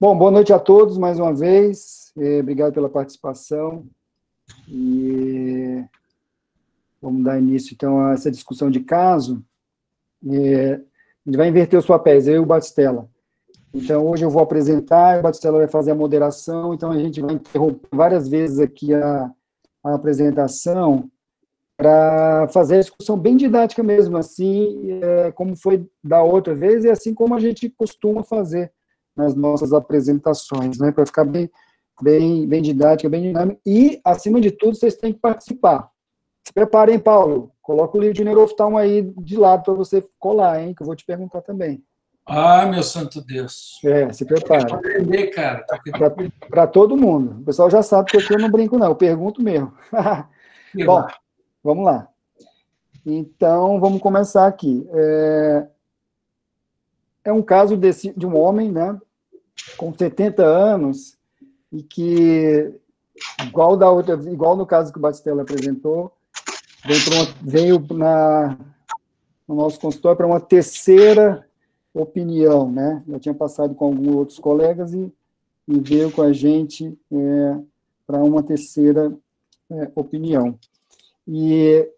Bom, boa noite a todos mais uma vez. Obrigado pela participação. E vamos dar início, então, a essa discussão de caso. A gente vai inverter os papéis, eu e o Batistella. Então, hoje eu vou apresentar, o Batistella vai fazer a moderação, então a gente vai interromper várias vezes aqui a apresentação para fazer a discussão bem didática mesmo, assim, como foi da outra vez, e assim como a gente costuma fazer nas nossas apresentações, né, para ficar bem didática, bem dinâmica, e, acima de tudo, vocês têm que participar. Se preparem, Paulo, coloca o livro de Neuroftalmo aí de lado para você colar, hein, que eu vou te perguntar também. Ah, meu santo Deus. Se prepara. Para aprender, cara. Para todo mundo. O pessoal já sabe que aqui eu não brinco, não, eu pergunto mesmo. Bom, vamos lá. Então, vamos começar aqui. É um caso de um homem, né, com 70 anos, e que, igual no caso que o Batistella apresentou, veio no nosso consultório para uma terceira opinião, né? Já tinha passado com alguns outros colegas e veio com a gente para uma terceira opinião. E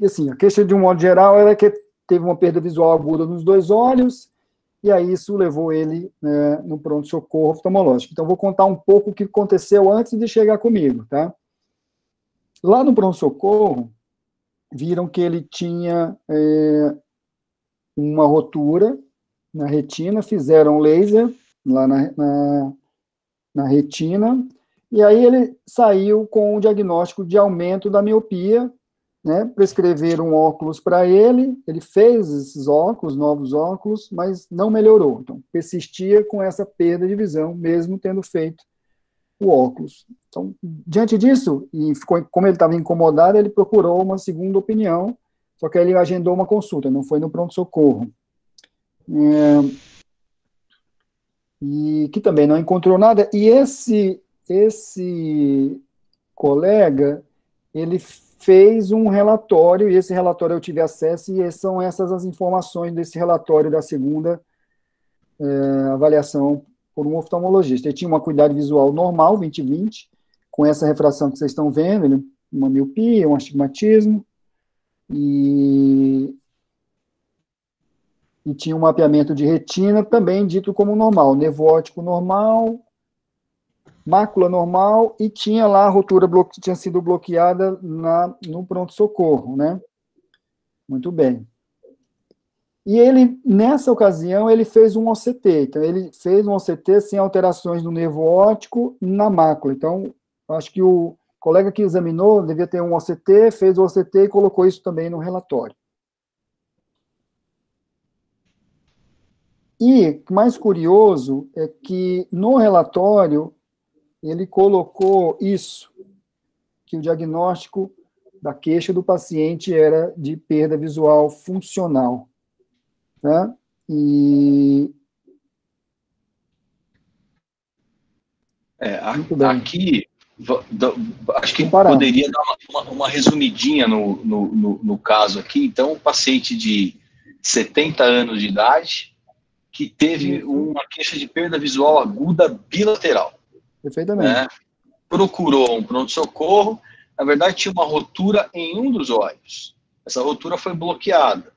assim, a queixa, de um modo geral, era que teve uma perda visual aguda nos dois olhos, e aí isso levou ele no pronto-socorro oftalmológico. Então, vou contar um pouco o que aconteceu antes de chegar comigo, tá? Lá no pronto-socorro, viram que ele tinha uma rotura na retina, fizeram laser lá na retina, e aí ele saiu com o diagnóstico de aumento da miopia, né, prescreveram óculos para ele, ele fez esses óculos, novos óculos, mas não melhorou, então persistia com essa perda de visão, mesmo tendo feito o óculos. Então, diante disso, e como ele estava incomodado, ele procurou uma segunda opinião, só que aí ele agendou uma consulta, não foi no pronto-socorro. E que também não encontrou nada, e esse colega, ele fez um relatório, e esse relatório eu tive acesso, e são essas as informações desse relatório da segunda avaliação por um oftalmologista. Ele tinha uma acuidade visual normal, 20/20, com essa refração que vocês estão vendo, uma miopia, um astigmatismo, e tinha um mapeamento de retina, também dito como normal, nervo óptico normal, mácula normal, e tinha lá a rotura que tinha sido bloqueada no pronto-socorro, né? Muito bem. E ele, nessa ocasião, ele fez um OCT. Então, ele fez um OCT sem alterações no nervo óptico na mácula. Então, acho que o colega que examinou devia ter um OCT, fez o OCT e colocou isso também no relatório. E, mais curioso, é que no relatório ele colocou isso, que o diagnóstico da queixa do paciente era de perda visual funcional. Tá? Aqui, acho que poderia dar uma resumidinha no caso aqui. Então, um paciente de 70 anos de idade que teve uma queixa de perda visual aguda bilateral. Perfeitamente. Né? Procurou um pronto-socorro, na verdade tinha uma rotura em um dos olhos. Essa rotura foi bloqueada.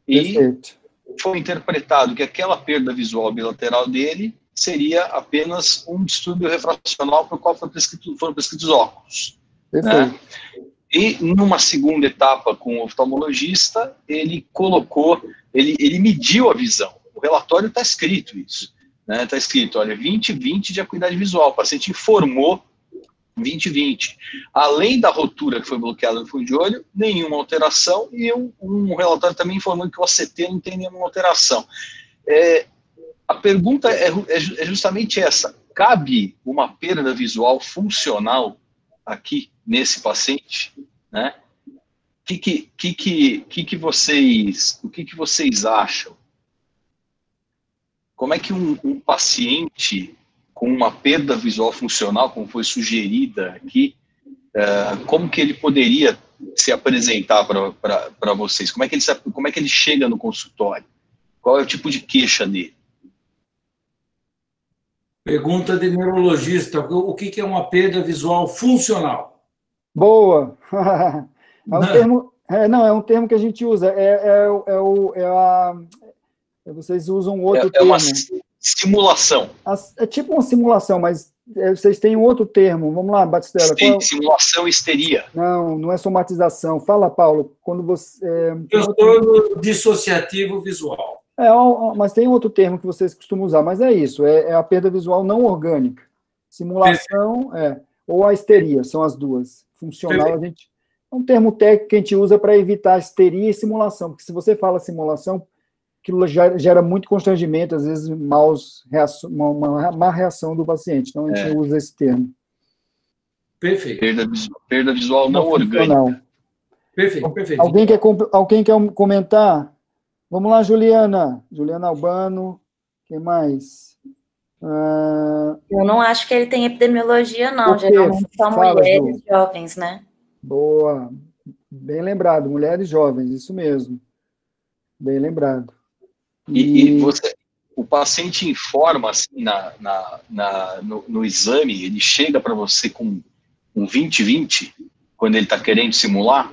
Perfeito. E foi interpretado que aquela perda visual bilateral dele seria apenas um distúrbio refracional para o qual foram prescritos óculos. Perfeito. Né? E numa segunda etapa com o oftalmologista, ele mediu a visão. O relatório está escrito isso. Está escrito, olha, 20/20 de acuidade visual. O paciente informou 20/20. Além da rotura que foi bloqueada no fundo de olho, nenhuma alteração, e um relatório também informando que o OCT não tem nenhuma alteração. A pergunta é justamente essa: cabe uma perda visual funcional aqui nesse paciente? Né? O que vocês acham? Como é que um paciente com uma perda visual funcional, como foi sugerida aqui, como que ele poderia se apresentar para vocês? Como é que ele chega no consultório? Qual é o tipo de queixa dele? Pergunta de neurologista: o que é uma perda visual funcional? Boa! É um termo, não, é um termo que a gente usa. Vocês usam outro É uma termo. simulação. É tipo uma simulação, mas vocês têm um outro termo. Vamos lá, Batistella. Simulação histeria. Não, não é somatização. Fala, Paulo, quando você... Transtorno dissociativo visual. Mas tem outro termo que vocês costumam usar, mas é isso, é a perda visual não orgânica. Simulação, ou a histeria, são as duas. Funcional, a gente... É um termo técnico que a gente usa para evitar histeria e simulação, porque se você fala simulação, aquilo gera muito constrangimento, às vezes uma má reação do paciente. Então, a gente usa esse termo. Perfeito. Perda visual não orgânica. Perfeito. Alguém quer comentar? Vamos lá, Juliana. Juliana Albano. Quem mais? Eu não acho que ele tem epidemiologia, não. Geralmente são mulheres jovens, né? Boa. Bem lembrado. Mulheres jovens, isso mesmo. Bem lembrado. E o paciente informa, assim, no exame, ele chega para você com um 20/20, quando ele está querendo simular?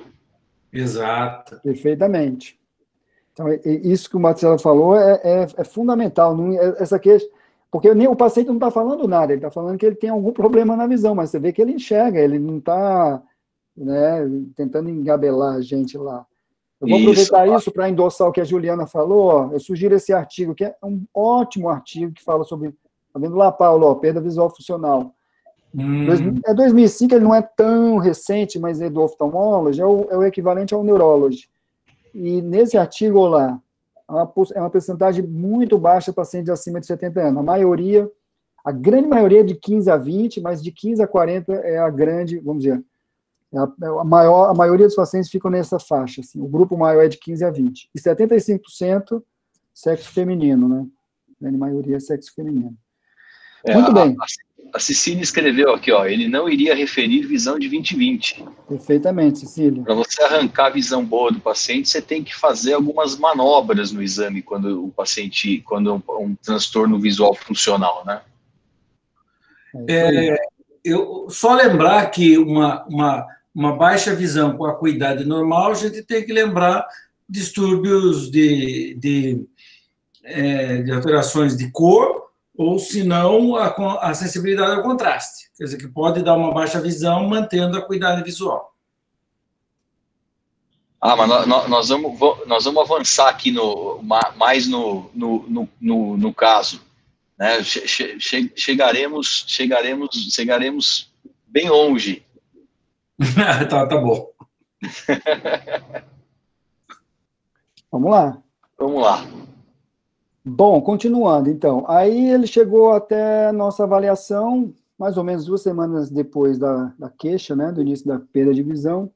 Exato. Perfeitamente. Então, isso que o Marcelo falou é fundamental. Essa queixa, porque nem o paciente não está falando nada, ele está falando que ele tem algum problema na visão, mas você vê que ele enxerga, ele não está, né, tentando engabelar a gente lá. Eu vou aproveitar isso para endossar o que a Juliana falou. Ó, eu sugiro esse artigo, que é um ótimo artigo, que fala sobre... Está vendo lá, Paulo? Ó, perda visual funcional. É 2005, ele não é tão recente, mas é do oftalmology, é o equivalente ao neurology. E nesse artigo lá, é uma percentagem muito baixa de pacientes acima de 70 anos. A grande maioria é de 15 a 20, mas de 15 a 40 é a grande, vamos dizer, a maioria dos pacientes ficam nessa faixa. Assim, o grupo maior é de 15 a 20. E 75% sexo feminino, né? A grande maioria é sexo feminino. Muito bem. A Cecília escreveu aqui, ó, ele não iria referir visão de 20/20. Perfeitamente, Cecília. Para você arrancar a visão boa do paciente, você tem que fazer algumas manobras no exame quando um transtorno visual funcional, né? Eu só lembrar que uma baixa visão com acuidade normal, a gente tem que lembrar distúrbios de alterações de cor, ou se não, a sensibilidade ao contraste. Quer dizer, que pode dar uma baixa visão mantendo a acuidade visual. Mas nós vamos avançar aqui mais no caso. Né? Chegaremos bem longe. Tá bom. Vamos lá. Bom, continuando, então. Aí ele chegou até a nossa avaliação, mais ou menos 2 semanas depois da queixa, né, do início da perda de visão.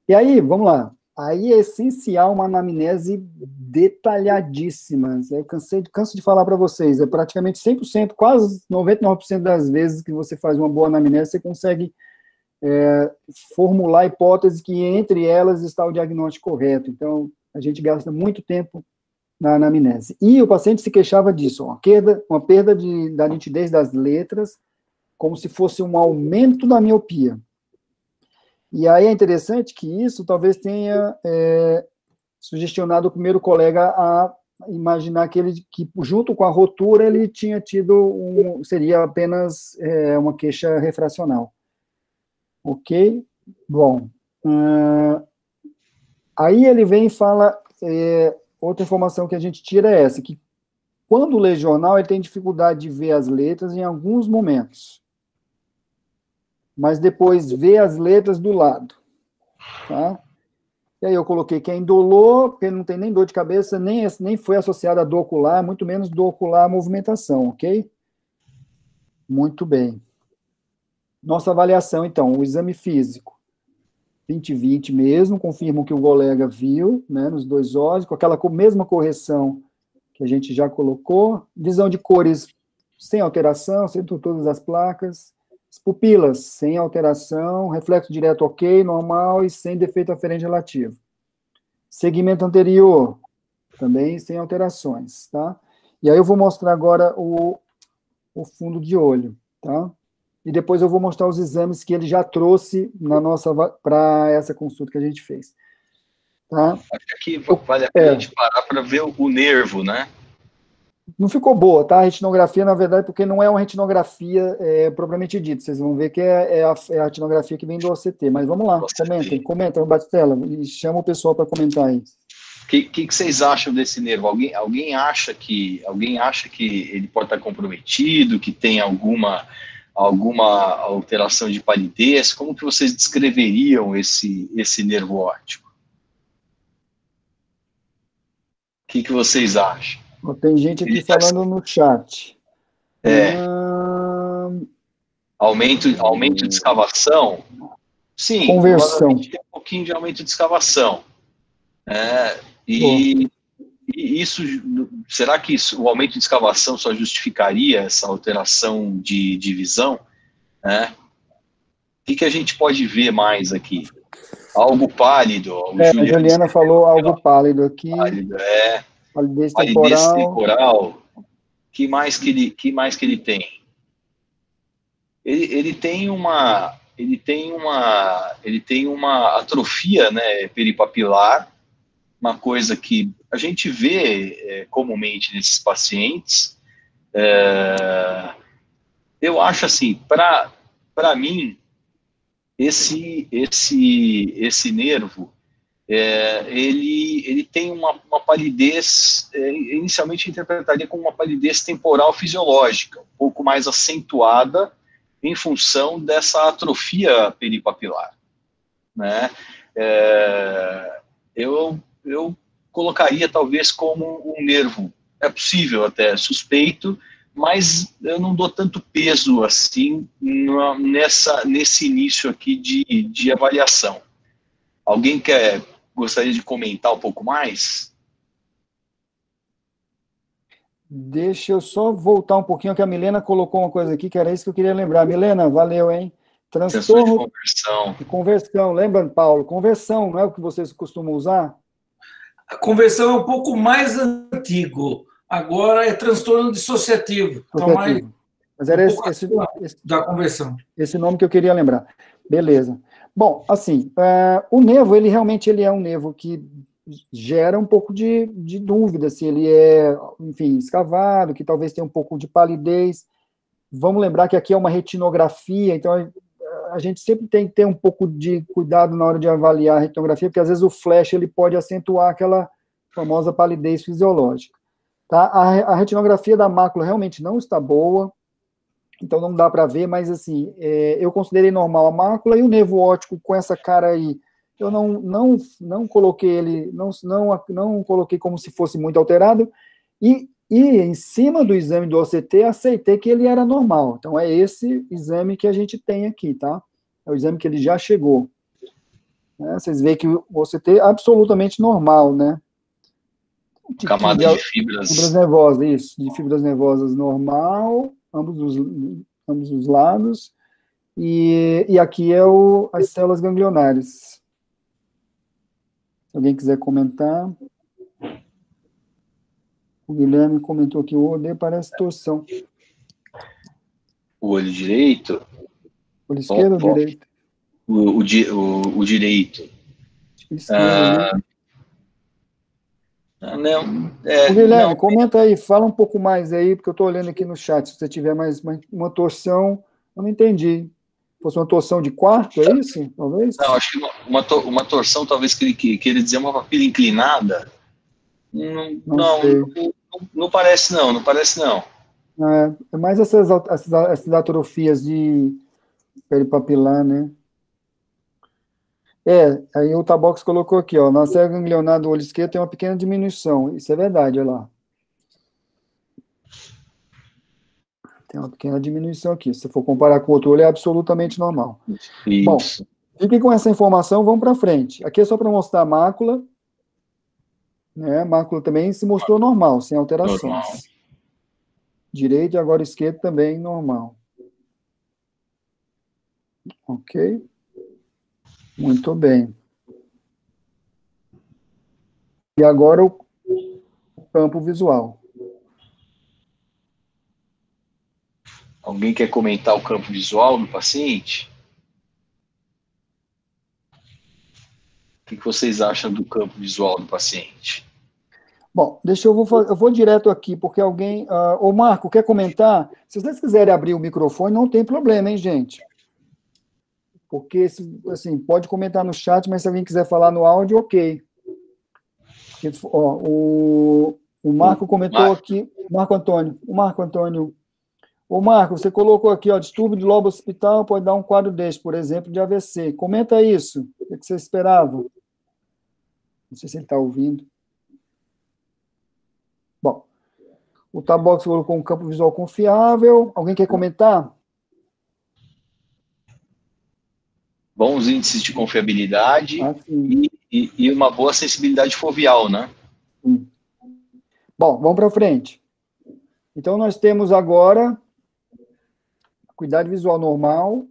E aí, vamos lá. Aí é essencial uma anamnese detalhadíssima. Eu canso de falar para vocês, é praticamente 100%, quase 99% das vezes que você faz uma boa anamnese, você consegue formular hipóteses que entre elas está o diagnóstico correto. Então, a gente gasta muito tempo na anamnese. E o paciente se queixava disso, uma perda da nitidez das letras, como se fosse um aumento da miopia. E aí é interessante que isso talvez tenha sugestionado o primeiro colega a imaginar que junto com a rotura, ele tinha tido seria apenas uma queixa refracional. Ok? Bom. Aí ele vem e fala, outra informação que a gente tira é essa, que quando o legional, ele tem dificuldade de ver as letras em alguns momentos, mas depois vê as letras do lado, tá? E aí eu coloquei que é indolor, porque não tem nem dor de cabeça, nem foi associada a dor ocular, muito menos dor ocular à movimentação, ok? Muito bem. Nossa avaliação, então, o exame físico. 20/20 mesmo, confirma o que o colega viu, né, nos 2 olhos, com aquela mesma correção que a gente já colocou. Visão de cores sem alteração, sem todas as placas. As pupilas, sem alteração. Reflexo direto ok, normal e sem defeito aferente relativo. Segmento anterior, também sem alterações, tá? E aí eu vou mostrar agora o fundo de olho, tá? E depois eu vou mostrar os exames que ele já trouxe para essa consulta que a gente fez, tá? Acho que vale a pena a gente parar para ver o nervo, né? Não ficou boa, tá? A retinografia, na verdade, porque não é uma retinografia propriamente dita. Vocês vão ver que é a retinografia que vem do OCT. Mas vamos lá, comentem, Batistella, e chama o pessoal para comentar aí. O que vocês acham desse nervo? Alguém acha que ele pode estar comprometido, que tem alguma alteração de palidez? Como que vocês descreveriam esse nervo óptico? O que vocês acham? Tem gente aqui falando no chat. Aumento de escavação? Sim, conversão. Tem um pouquinho de aumento de escavação. E isso, será que o aumento de escavação só justificaria essa alteração de visão? O que a gente pode ver mais aqui? Algo pálido. A Juliana falou algo pálido aqui. Pálido, palidez temporal. Que mais que ele tem? Ele tem uma atrofia, né, peripapilar, uma coisa que a gente vê comumente nesses pacientes. Eu acho assim, para mim, esse nervo, ele tem uma palidez, inicialmente interpretaria como uma palidez temporal fisiológica, um pouco mais acentuada em função dessa atrofia peripapilar, né? Eu colocaria talvez como um nervo, é possível até, suspeito, mas eu não dou tanto peso assim nesse início aqui de avaliação. Alguém gostaria de comentar um pouco mais? Deixa eu só voltar um pouquinho, que a Milena colocou uma coisa aqui, que era isso que eu queria lembrar. Milena, valeu, hein? Transtorno de conversão. Lembra, Paulo? Conversão, não é o que vocês costumam usar? A conversão é um pouco mais antigo. Agora é transtorno dissociativo. Então, mas era da conversão. Esse nome que eu queria lembrar. Beleza. Bom, assim, o nervo, ele realmente é um nervo que gera um pouco de dúvida, se ele é, enfim, escavado, que talvez tenha um pouco de palidez. Vamos lembrar que aqui é uma retinografia, então a gente sempre tem que ter um pouco de cuidado na hora de avaliar a retinografia, porque às vezes o flash ele pode acentuar aquela famosa palidez fisiológica. Tá? A retinografia da mácula realmente não está boa, então não dá para ver, mas assim, eu considerei normal a mácula e o nervo óptico com essa cara aí, eu não coloquei ele, não coloquei como se fosse muito alterado, e em cima do exame do OCT, aceitei que ele era normal. Então, é esse exame que a gente tem aqui, tá? É o exame que ele já chegou. Vocês veem que o OCT é absolutamente normal, né? Camada de fibras nervosas, isso, de fibras nervosas normal, ambos os lados, e aqui é as células ganglionares. Se alguém quiser comentar. O Guilherme comentou que o olho parece torção. O olho direito? Olho esquerdo ou direito? O direito. Esquerdo, Não. Guilherme, comenta aí, fala um pouco mais aí, porque eu estou olhando aqui no chat, se você tiver mais uma torção, eu não entendi. Fosse uma torção de quarto, é isso? Talvez? Não, acho que uma torção, talvez que ele queira dizer uma papila inclinada. Não parece não. É mais essas atrofias de peripapilar, né? Aí o Tabox colocou aqui, ó, na célula ganglionar do olho esquerdo tem uma pequena diminuição. Isso é verdade, olha lá. Tem uma pequena diminuição aqui. Se for comparar com o outro olho, é absolutamente normal. Isso. Bom, fiquem com essa informação, vamos para frente. Aqui é só para mostrar a mácula. A mácula também se mostrou normal, sem alterações. Normal. Direito e agora esquerdo também normal. Ok? Muito bem. E agora o campo visual. Alguém quer comentar o campo visual do paciente? O que vocês acham do campo visual do paciente? Bom, eu vou direto aqui, porque alguém... Ô, Marco, quer comentar? Se vocês quiserem abrir o microfone, não tem problema, hein, gente? Porque, assim, pode comentar no chat, mas se alguém quiser falar no áudio, ok. Porque, ó, o Marco comentou aqui... Marco Antônio. Ô, Marco, você colocou aqui, ó, distúrbio de lobo occipital pode dar um quadro deste, por exemplo, de AVC. Comenta isso. O que você esperava? Não sei se ele está ouvindo. Bom, o Tabox colocou um campo visual confiável. Alguém quer comentar? Bons índices de confiabilidade e uma boa sensibilidade foveal, né? Sim. Bom, vamos para frente. Então, nós temos agora acuidade visual normal.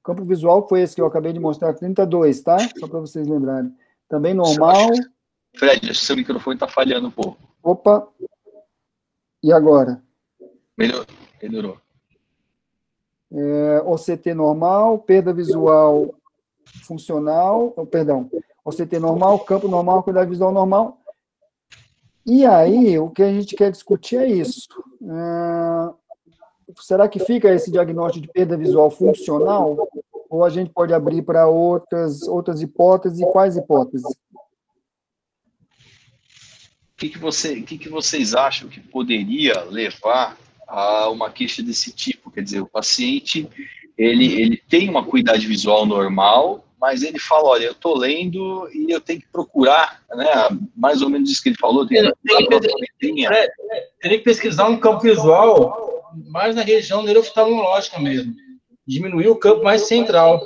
Campo visual foi esse que eu acabei de mostrar, 32, tá? Só para vocês lembrarem. Também normal. Fred, seu microfone está falhando um pouco. Opa! E agora? Melhorou. OCT normal, perda visual funcional, perdão, OCT normal, campo normal, acuidade visual normal. E aí, o que a gente quer discutir é isso. Será que fica esse diagnóstico de perda visual funcional? Ou a gente pode abrir para outras hipóteses? E quais hipóteses? O que vocês acham que poderia levar a uma queixa desse tipo? Quer dizer, o paciente, ele tem uma acuidade visual normal, mas ele fala, olha, eu estou lendo e eu tenho que procurar, né, mais ou menos isso que ele falou. Teria que pesquisar um campo visual mais na região neurooftalmológica mesmo. Diminuir o campo mais central.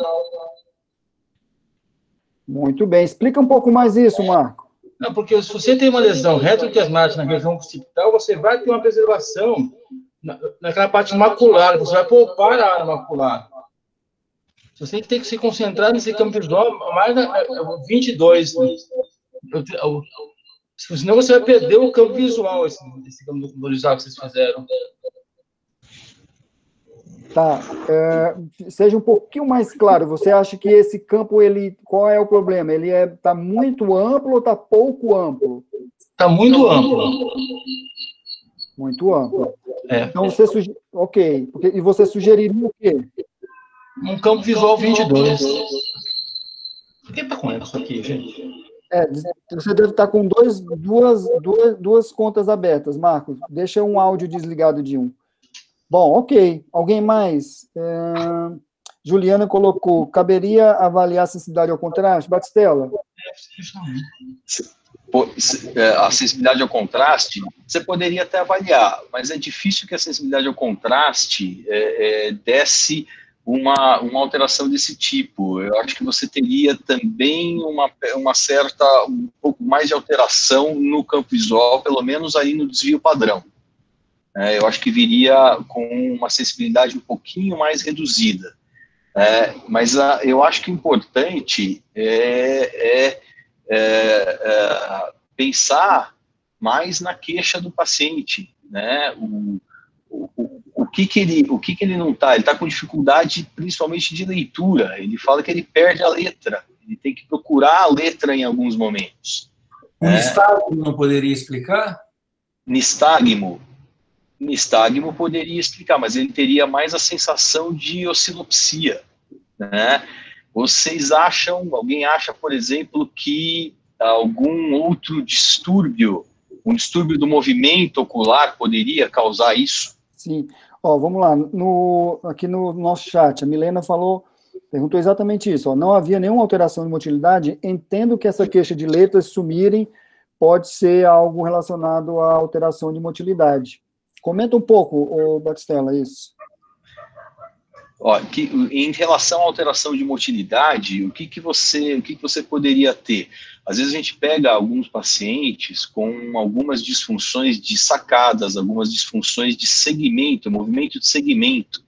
Muito bem. Explica um pouco mais isso, Marco. Não, porque se você tem uma lesão retroquiasmática na região occipital, você vai ter uma preservação naquela parte macular, você vai poupar a área macular. Você tem que se concentrar nesse campo visual mais na 22. Senão você vai perder o campo visual, esse campo visual que vocês fizeram. Tá. Seja um pouquinho mais claro. Você acha que esse campo, qual é o problema? Ele está muito amplo ou está pouco amplo? Está muito amplo. Muito amplo. Então, você ok. E você sugeriria o quê? Um campo visual 22. Por que está com isso aqui, gente? Você deve estar com duas contas abertas, Marcos. Deixa um áudio desligado de um. Bom, ok. Alguém mais? Juliana colocou, caberia avaliar a sensibilidade ao contraste? Batistella? A sensibilidade ao contraste, você poderia até avaliar, mas é difícil que a sensibilidade ao contraste desse uma alteração desse tipo. Eu acho que você teria também um pouco mais de alteração no campo visual, pelo menos aí no desvio padrão. Eu acho que viria com uma sensibilidade um pouquinho mais reduzida. Mas eu acho que o importante é pensar mais na queixa do paciente, né? O que ele não está? Ele está com dificuldade, principalmente de leitura. Ele fala que ele perde a letra. Ele tem que procurar a letra em alguns momentos. O nistagmo não poderia explicar? Nistagmo poderia explicar, mas ele teria mais a sensação de oscilopsia, né? Alguém acha, por exemplo, que algum outro distúrbio, um distúrbio do movimento ocular poderia causar isso? Sim. Vamos lá. Aqui no nosso chat, a Milena perguntou exatamente isso. Não havia nenhuma alteração de motilidade. Entendo que essa queixa de letras sumirem pode ser algo relacionado à alteração de motilidade. Comenta um pouco, Batistella, isso. Em relação à alteração de motilidade, o que você poderia ter? Às vezes a gente pega alguns pacientes com algumas disfunções de sacadas, algumas disfunções de segmento, movimento de segmento,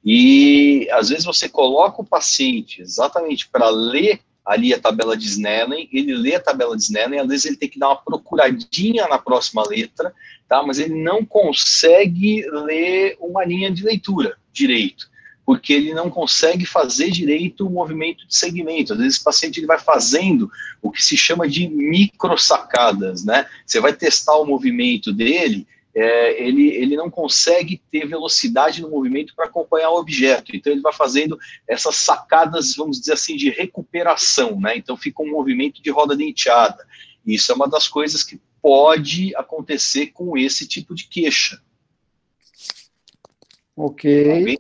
e às vezes você coloca o paciente exatamente para ler ali a tabela de Snellen, ele lê a tabela de Snellen, às vezes ele tem que dar uma procuradinha na próxima letra, tá? Mas ele não consegue ler uma linha de leitura direito, porque ele não consegue fazer direito o movimento de segmento. Às vezes o paciente ele vai fazendo o que se chama de microsacadas, né? Você vai testar o movimento dele, ele não consegue ter velocidade no movimento para acompanhar o objeto, então ele vai fazendo essas sacadas, vamos dizer assim, de recuperação, né? Então fica um movimento de roda denteada. Isso é uma das coisas que pode acontecer com esse tipo de queixa. Ok.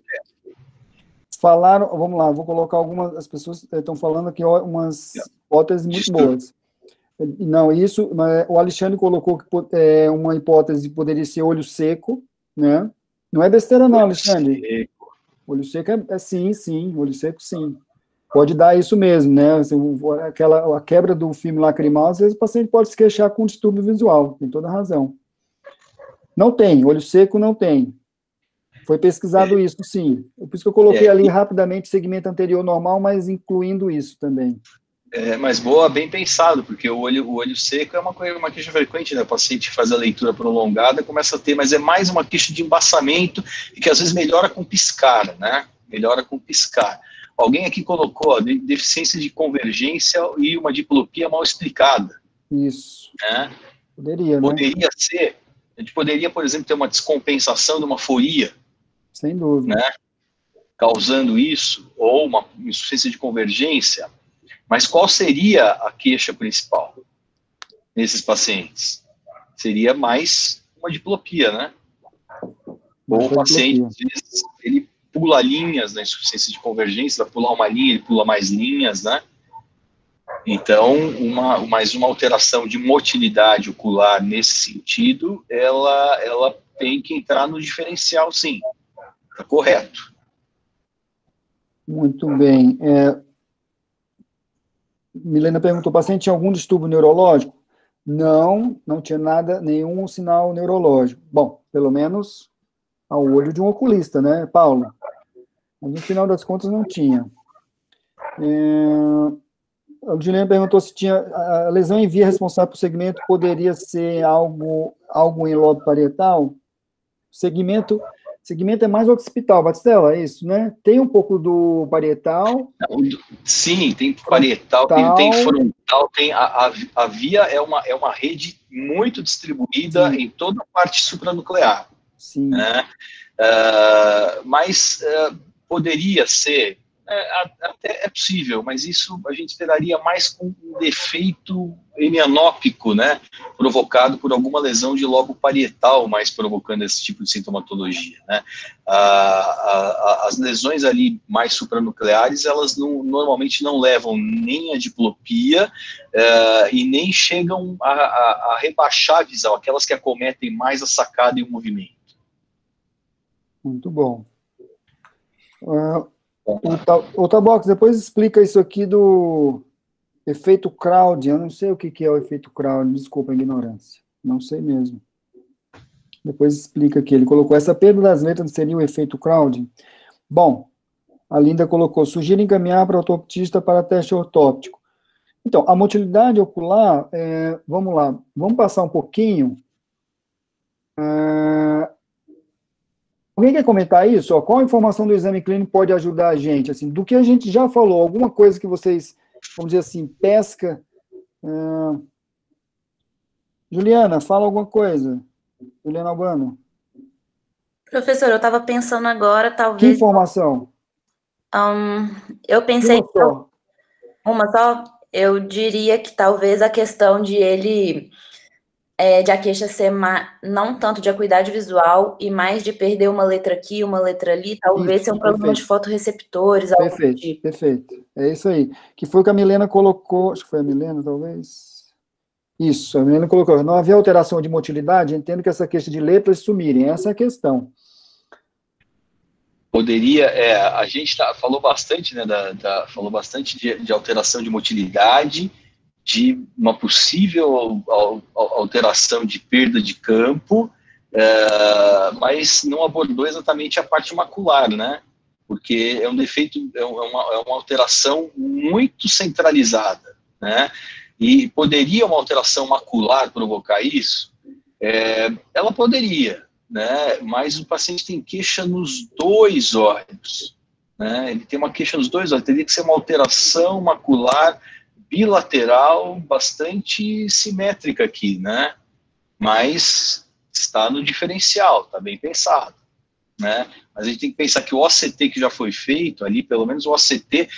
Falaram, vamos lá, vou colocar algumas, as pessoas estão falando aqui umas hipóteses muito boas. Não, isso, o Alexandre colocou que uma hipótese poderia ser olho seco, né? Não é besteira não, Alexandre. Olho seco sim, olho seco sim. Pode dar isso mesmo, né? A quebra do filme lacrimal, às vezes o paciente pode se queixar com distúrbio visual, tem toda razão. Não tem, olho seco não tem. Foi pesquisado isso, sim. Por isso que eu coloquei ali rapidamente segmento anterior normal, mas incluindo isso também. Mas boa, bem pensado, porque o olho seco é uma queixa frequente, né? O paciente faz a leitura prolongada, começa a ter, mas é mais uma queixa de embaçamento e que às vezes melhora com piscar, né? Melhora com piscar. Alguém aqui colocou deficiência de convergência e uma diplopia mal explicada. Isso. Né? Poderia ser, a gente poderia, por exemplo, ter uma descompensação de uma foria. Sem dúvida. Né? Causando isso, ou uma insuficiência de convergência. Mas qual seria a queixa principal nesses pacientes? Seria mais uma diplopia, né? Ou o paciente, às vezes, ele pula linhas na insuficiência de convergência, vai pular uma linha, ele pula mais linhas, né? Então, mais uma alteração de motilidade ocular nesse sentido, ela tem que entrar no diferencial, sim. Está correto. Muito bem. Milena perguntou, o paciente tinha algum distúrbio neurológico? Não tinha nada, nenhum sinal neurológico. Bom, pelo menos ao olho de um oculista, né, Paulo? Mas no final das contas não tinha. A Juliana perguntou se tinha a lesão em via responsável por segmento poderia ser algo em lobo parietal? Segmento é mais occipital, Batistella, é isso, né? Tem um pouco do parietal. Sim, tem parietal, tem frontal, tem a via é uma rede muito distribuída em toda a parte supranuclear. Sim. Né? Mas poderia ser, até é possível, mas isso a gente esperaria mais com um defeito hemianópico, né, provocado por alguma lesão de lobo parietal, mais provocando esse tipo de sintomatologia, né. As lesões ali mais supranucleares, elas normalmente não levam nem a diplopia e nem chegam a rebaixar a visão, aquelas que acometem mais a sacada e o movimento. Muito bom. O Tabox, depois explica isso aqui do efeito Crowd. Eu não sei o que é o efeito Crowd, desculpa a ignorância. Não sei mesmo. Depois explica aqui. Ele colocou essa perda das letras seria o efeito Crowd. Bom, a Linda colocou, sugiro encaminhar para o ortoptista para teste ortóptico. Então, a motilidade ocular, vamos lá, vamos passar um pouquinho. Alguém quer comentar isso? Qual a informação do exame clínico pode ajudar a gente? Assim, do que a gente já falou, alguma coisa que vocês, vamos dizer assim, pesca? Juliana, fala alguma coisa. Juliana Albano. Professor, eu estava pensando agora, talvez... Que informação? Eu pensei... Uma só? Eu diria que talvez a questão de ele... de a queixa ser não tanto de acuidade visual e mais de perder uma letra aqui, uma letra ali, talvez seja um problema de fotorreceptores. Perfeito, perfeito. É isso aí. Que foi o que a Milena colocou, acho que foi a Milena, talvez. Isso, a Milena colocou. Não havia alteração de motilidade, entendo que essa queixa de letras sumirem. Essa é a questão. Poderia, a gente falou bastante, né, falou bastante de alteração de motilidade, de uma possível alteração de perda de campo, mas não abordou exatamente a parte macular, né? porque é um defeito, é uma alteração muito centralizada, né? E poderia uma alteração macular provocar isso? Ela poderia, né? Mas o paciente tem queixa nos dois olhos, né? Ele tem uma queixa nos dois olhos, teria que ser uma alteração macular bilateral bastante simétrica aqui, né? Mas está no diferencial, está bem pensado, né? Mas a gente tem que pensar que o OCT que já foi feito ali, pelo menos o OCT,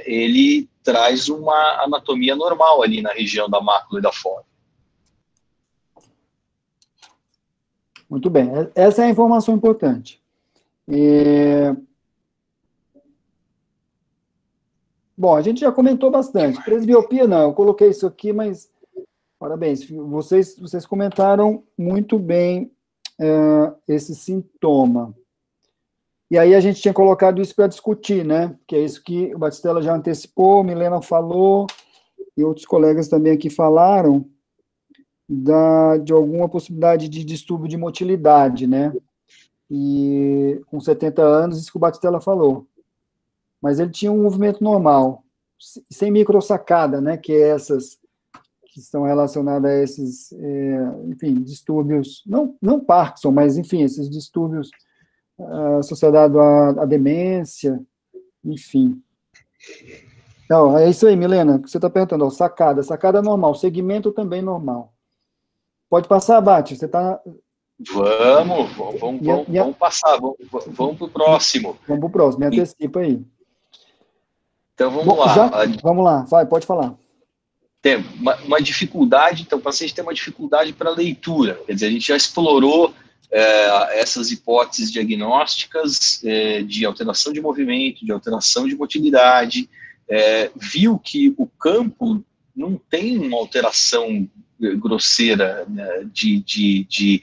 ele traz uma anatomia normal ali na região da mácula e da fóvea. Muito bem, essa é a informação importante. Bom, a gente já comentou bastante. Presbiopia, não, eu coloquei isso aqui, mas parabéns, vocês comentaram muito bem esse sintoma. E aí a gente tinha colocado isso para discutir, né? Que é isso que o Batistella já antecipou, Milena falou, e outros colegas também aqui falaram, de alguma possibilidade de distúrbio de motilidade, né? E com 70 anos, isso que o Batistella falou. Mas ele tinha um movimento normal, sem microsacada, né? Que é essas que estão relacionadas a esses, enfim, distúrbios, não Parkinson, mas, enfim, esses distúrbios associados à demência, enfim. Então, é isso aí, Milena, que você está perguntando, ó, sacada normal, segmento também normal. Pode passar, Bate, você está... Vamos passar, vamos para o próximo. Vamos para o próximo, me antecipa aí. Então, vamos lá. Vamos lá, vai, pode falar. Tem uma dificuldade, então o paciente tem uma dificuldade para leitura, quer dizer, a gente já explorou essas hipóteses diagnósticas de alteração de movimento, de alteração de motilidade, viu que o campo não tem uma alteração grosseira, né, de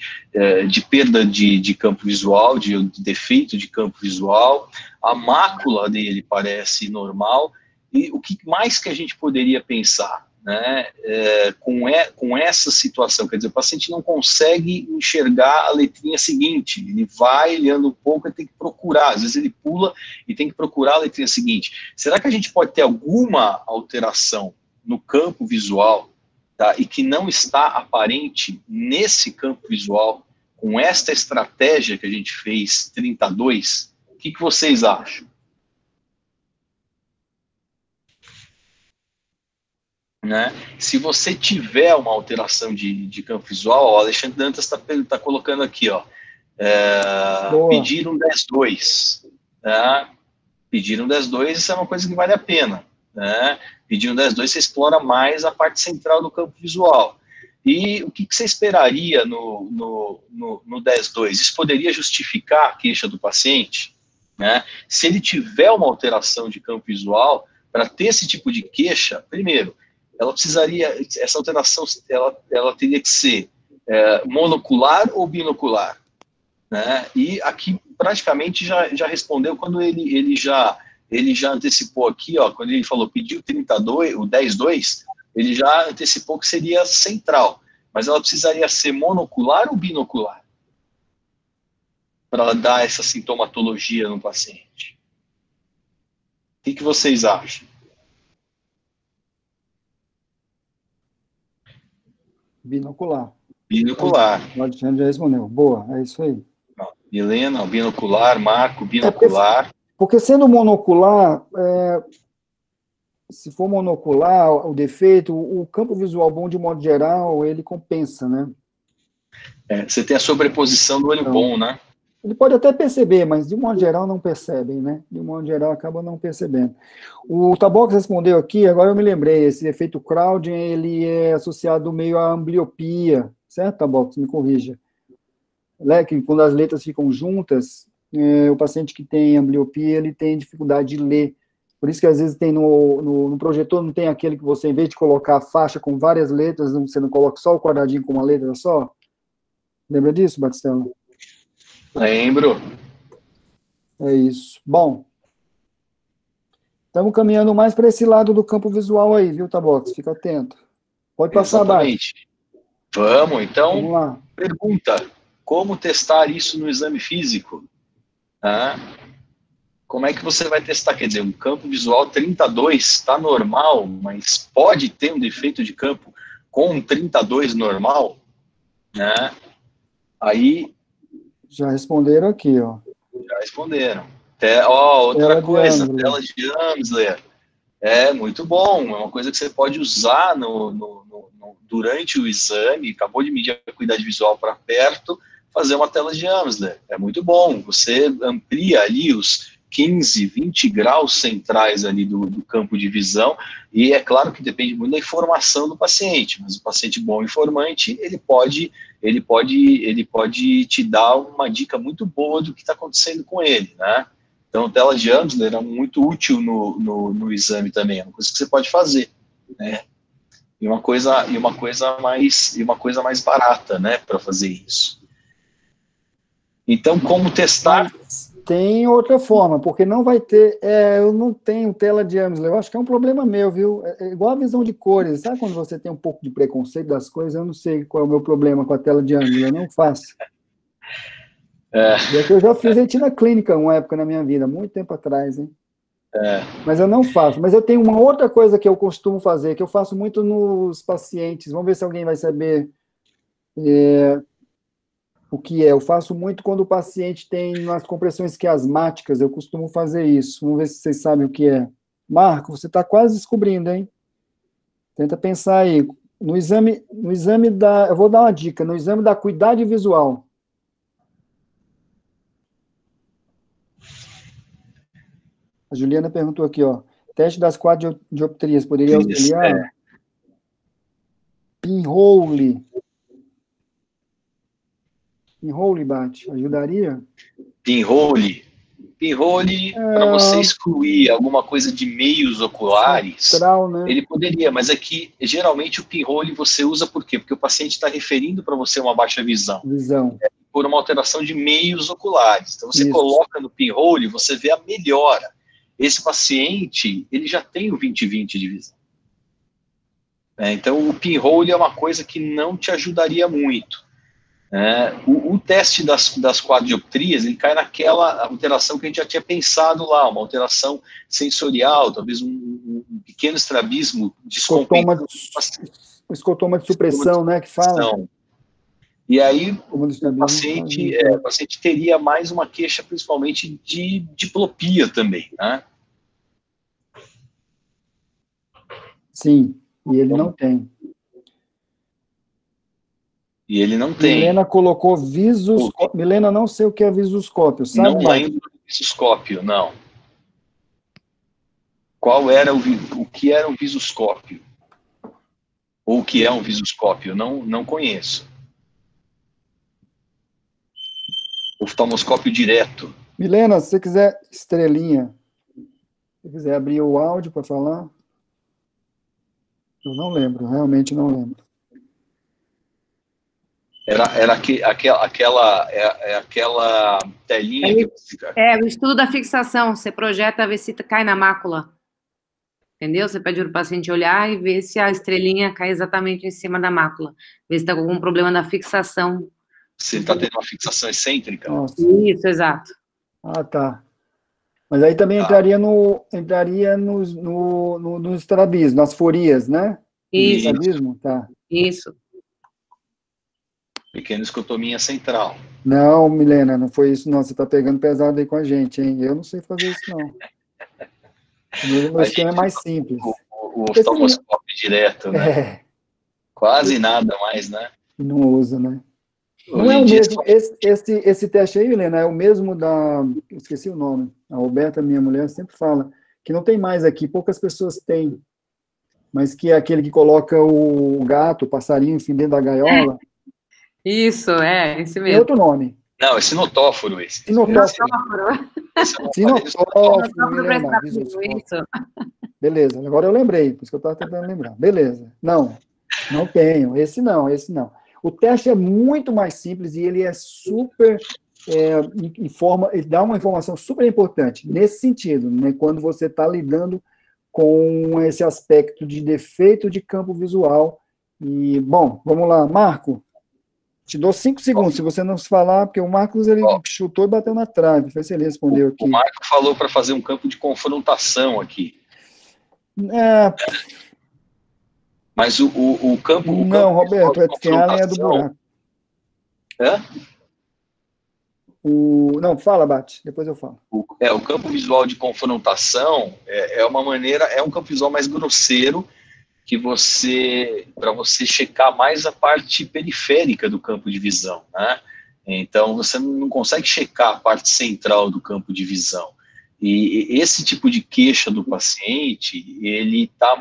perda de campo visual, de defeito de campo visual, a mácula dele parece normal, e o que mais que a gente poderia pensar, né, com essa situação? Quer dizer, o paciente não consegue enxergar a letrinha seguinte, ele anda um pouco e tem que procurar, às vezes ele pula e tem que procurar a letrinha seguinte. Será que a gente pode ter alguma alteração no campo visual, tá, e que não está aparente nesse campo visual, com esta estratégia que a gente fez, 32? O que vocês acham? Né? Se você tiver uma alteração de campo visual, ó, o Alexandre Dantas está colocando aqui, ó, pedir um 10-2. Né? Pedir um 10-2, isso é uma coisa que vale a pena. Né? Pedir um 10-2, você explora mais a parte central do campo visual. E o que você esperaria no 10-2? Isso poderia justificar a queixa do paciente? Né? Se ele tiver uma alteração de campo visual, para ter esse tipo de queixa, primeiro, essa alteração, ela teria que ser monocular ou binocular, né? E aqui praticamente já respondeu quando ele já antecipou aqui, ó, quando ele falou, pediu 32, o 10-2, ele já antecipou que seria central, mas ela precisaria ser monocular ou binocular para dar essa sintomatologia no paciente. O que vocês acham? Binocular. Binocular. O Alexandre já respondeu. Boa, é isso aí. Milena, binocular, Marco, binocular. Porque sendo monocular, se for monocular, o defeito, o campo visual bom, de modo geral, ele compensa, né? Você tem a sobreposição do olho então, bom, né? Ele pode até perceber, mas de modo geral não percebem, né? De modo geral acaba não percebendo. O Tabox respondeu aqui, agora eu me lembrei, esse efeito Crowding, ele é associado meio à ambliopia, certo, Tabox? Me corrija. Que quando as letras ficam juntas, o paciente que tem ambliopia, ele tem dificuldade de ler. Por isso que às vezes tem no projetor, não tem aquele que você, em vez de colocar a faixa com várias letras, você não coloca só o quadradinho com uma letra só? Lembra disso, Batistella? Lembro. É isso. Bom, estamos caminhando mais para esse lado do campo visual aí, viu, Tabox? Fica atento. Pode passar abaixo. Vamos, então, vamos lá. Pergunta, como testar isso no exame físico? como é que você vai testar? Quer dizer, um campo visual 32 está normal, mas pode ter um defeito de campo com um 32 normal, né? Aí... Já responderam aqui, ó. Já responderam. Outra coisa, tela de Amsler. É muito bom, é uma coisa que você pode usar durante o exame, acabou de medir a acuidade visual para perto, fazer uma tela de Amsler. É muito bom, você amplia ali os 15, 20 graus centrais ali do campo de visão, e é claro que depende muito da informação do paciente, mas o paciente bom informante, ele pode te dar uma dica muito boa do que está acontecendo com ele, né? Então, tela de Amsler é muito útil no exame também, é uma coisa que você pode fazer, né? E uma coisa mais barata, né, para fazer isso. Então, como testar? Tem outra forma, porque não vai ter... eu não tenho tela de Amsler, eu acho que é um problema meu, viu? É igual a visão de cores, sabe quando você tem um pouco de preconceito das coisas? Eu não sei qual é o meu problema com a tela de Amsler, eu não faço. Que eu já fiz retina clínica uma época na minha vida, muito tempo atrás, hein? Mas eu não faço. Mas eu tenho uma outra coisa que eu costumo fazer, que eu faço muito nos pacientes. Vamos ver se alguém vai saber o que é. Eu faço muito quando o paciente tem nas compressões quiasmáticas, eu costumo fazer isso. Vamos ver se vocês sabem o que é. Marco, você está quase descobrindo, hein? Tenta pensar aí. No exame eu vou dar uma dica, no exame da acuidade visual. A Juliana perguntou aqui, ó, teste das 4 dioptrias, poderia auxiliar? Pinhole. Pinhole, Bate, ajudaria? Pinhole, para você excluir alguma coisa de meios oculares, central, né? Ele poderia, mas aqui, geralmente, o pinhole você usa por quê? Porque o paciente está referindo para você uma baixa visão. Por uma alteração de meios oculares. Então, você coloca no pinhole, você vê a melhora. Esse paciente, ele já tem o 20/20 de visão. Então, o pinhole é uma coisa que não te ajudaria muito. O teste das 4 dioptrias, ele cai naquela alteração que a gente já tinha pensado lá, uma alteração sensorial, talvez um pequeno estrabismo descompensado. Escotoma de supressão, né, que fala. E aí, o paciente teria mais uma queixa, principalmente, de diplopia também, né? Sim, e ele não tem. Milena colocou visuscópio. Milena, não sei o que é visuscópio, sabe? Não lembro do visuscópio, não. O que era um visuscópio? Ou o que é um visuscópio? Não conheço. Oftalmoscópio direto. Milena, se você quiser, estrelinha, se você quiser abrir o áudio para falar. Eu não lembro, realmente não lembro. Era aquela telinha que fica... o estudo da fixação. Você projeta, vê se cai na mácula. Entendeu? Você pede para o paciente olhar e ver se a estrelinha cai exatamente em cima da mácula. Ver se está com algum problema na fixação. Se ele está tendo uma fixação excêntrica. Nossa. Isso, exato. Ah, tá. Mas aí também entraria no estrabismo, nas forias, né? Isso. Estrabismo, tá. Isso. Pequena escotomia central. Não, Milena, não foi isso, não. Você está pegando pesado aí com a gente, hein? Eu não sei fazer isso, não. O meu esquema é mais simples. O oftalmoscópio direto, né? Quase nada mais, né? Não usa, né? Não é o mesmo. Esse teste aí, Helena, é o mesmo da... Esqueci o nome. A Roberta, minha mulher, sempre fala que não tem mais aqui, poucas pessoas têm. Mas que é aquele que coloca o gato, o passarinho, enfim, dentro da gaiola. Isso, esse mesmo. Tem outro nome. Não, é sinotóforo esse. Sinotóforo, Helena. Isso. Beleza, agora eu lembrei, por isso que eu estava tentando lembrar. Beleza. Não tenho. Esse não. O teste é muito mais simples e ele é super... ele dá uma informação super importante nesse sentido, né, quando você está lidando com esse aspecto de defeito de campo visual. E, bom, vamos lá, Marco. Te dou 5 segundos, se você não se falar, porque o Marcos, ele chutou e bateu na trave. Foi se ele respondeu aqui. O Marcos falou para fazer um campo de confrontação aqui. É, Mas o campo... não, campo Roberto, o Ethan Allen é do confrontação- buraco. Não, fala, Bate, depois eu falo. O campo visual de confrontação é uma maneira, é um campo visual mais grosseiro que para você checar mais a parte periférica do campo de visão, né? Então você não consegue checar a parte central do campo de visão. E esse tipo de queixa do paciente, ele tá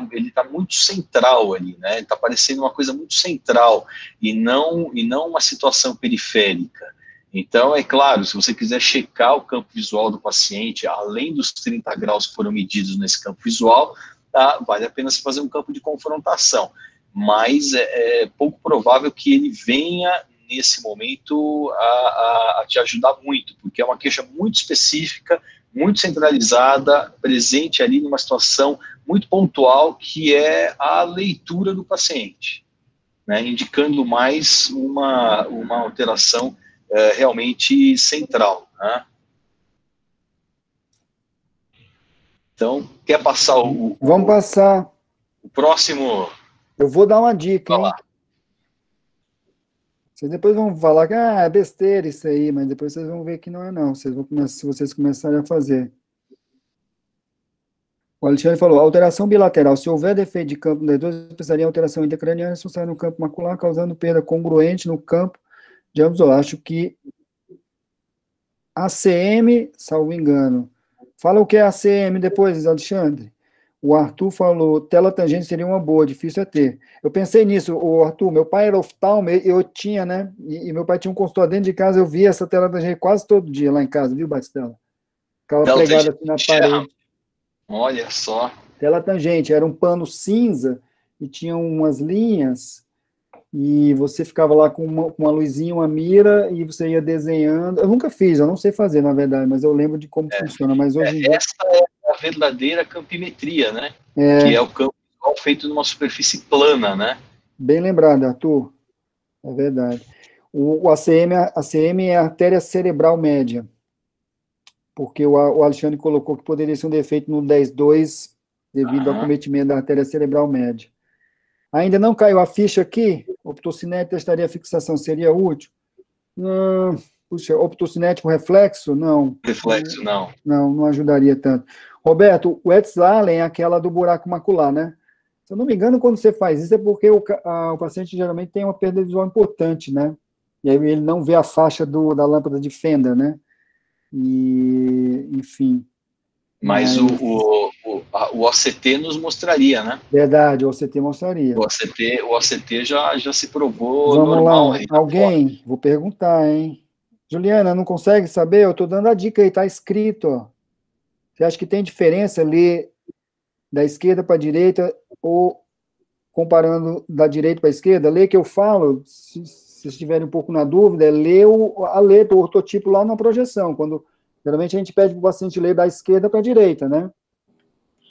muito central ali, né? Ele tá parecendo uma coisa muito central e não uma situação periférica. Então, é claro, se você quiser checar o campo visual do paciente, além dos 30 graus que foram medidos nesse campo visual, tá, vale a pena se fazer um campo de confrontação. Mas é pouco provável que ele venha, nesse momento, a te ajudar muito, porque é uma queixa muito específica, muito centralizada, presente ali numa situação muito pontual, que é a leitura do paciente, né, indicando mais uma alteração realmente central, né? Então, quer passar Vamos passar. O próximo... Eu vou dar uma dica, hein? Vocês depois vão falar que é besteira isso aí, mas depois vocês vão ver que não é não. Vocês vão começar, se vocês começarem a fazer. O Alexandre falou, alteração bilateral. Se houver defeito de campo das duas, precisaria alteração intracraniana associada no campo macular, causando perda congruente no campo de ambos. Eu acho que ACM, salvo engano. Fala o que é ACM depois, Alexandre. O Arthur falou, tela tangente seria uma boa, difícil é ter. Eu pensei nisso, o Arthur, meu pai era oftalmo, eu tinha, né? E meu pai tinha um consultório dentro de casa, eu via essa tela tangente quase todo dia lá em casa, viu, Batistela? Ficava pregada assim na parede. Olha só. Tela tangente, era um pano cinza e tinha umas linhas e você ficava lá com uma luzinha, uma mira, e você ia desenhando. Eu nunca fiz, eu não sei fazer, na verdade, mas eu lembro de como funciona. Mas hoje em dia... Essa é a verdadeira campimetria, né? Que é o campo visual feito numa superfície plana, né? Bem lembrado, Arthur. É verdade. O ACM é a artéria cerebral média, porque o Alexandre colocou que poderia ser um defeito no 10.2 devido ao acometimento da artéria cerebral média. Ainda não caiu a ficha aqui? Optocinete testaria a fixação, seria útil? Puxa, optocinético reflexo? Não. Reflexo, não. Não ajudaria tanto. Roberto, o Etz-Allen é aquela do buraco macular, né? Se eu não me engano, quando você faz isso, é porque o paciente geralmente tem uma perda visual importante, né? E aí ele não vê a faixa da lâmpada de fenda, né? E, enfim. Mas o OCT nos mostraria, né? Verdade, o OCT mostraria. O OCT já se provou Vamos normal. lá, alguém? Vou perguntar, hein? Juliana, não consegue saber? Eu estou dando a dica aí, está escrito, ó. Você acha que tem diferença ler da esquerda para a direita ou comparando da direita para a esquerda? Ler que eu falo, se vocês estiverem um pouco na dúvida, é ler a letra, o ortotipo lá na projeção, quando geralmente a gente pede para o paciente ler da esquerda para a direita, né?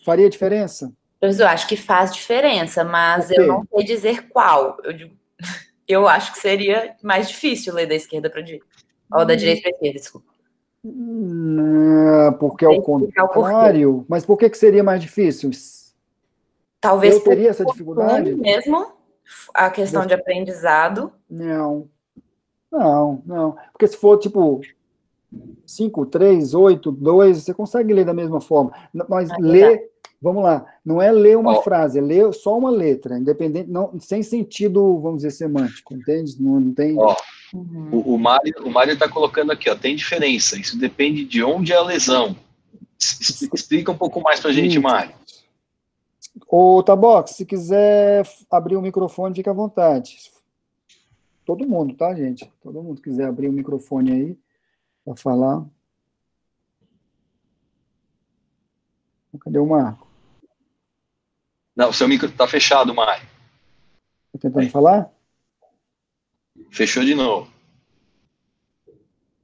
Faria diferença? Eu acho que faz diferença, mas eu não sei dizer qual. Eu acho que seria mais difícil ler da esquerda para a direita. Ou da direita para a esquerda, desculpa. Porque é o contrário. Mas por que seria mais difícil? Talvez eu teria essa dificuldade? Mesmo a questão de aprendizado. Não. Porque se for, tipo, 5, 3, 8, 2, você consegue ler da mesma forma. Mas ler, vamos lá, não é ler uma frase, é ler só uma letra, independente, não, sem sentido, vamos dizer, semântico, entende? Não tem... O Mário está colocando aqui, ó, tem diferença, isso depende de onde é a lesão. Explica um pouco mais para a gente, Mário. Ô, Tabox, se quiser abrir o microfone, fica à vontade. Todo mundo, tá, gente? Todo mundo quiser abrir o microfone aí para falar. Cadê o Marco? Não, o seu micro está fechado, Mário. Tá tentando falar? Fechou de novo.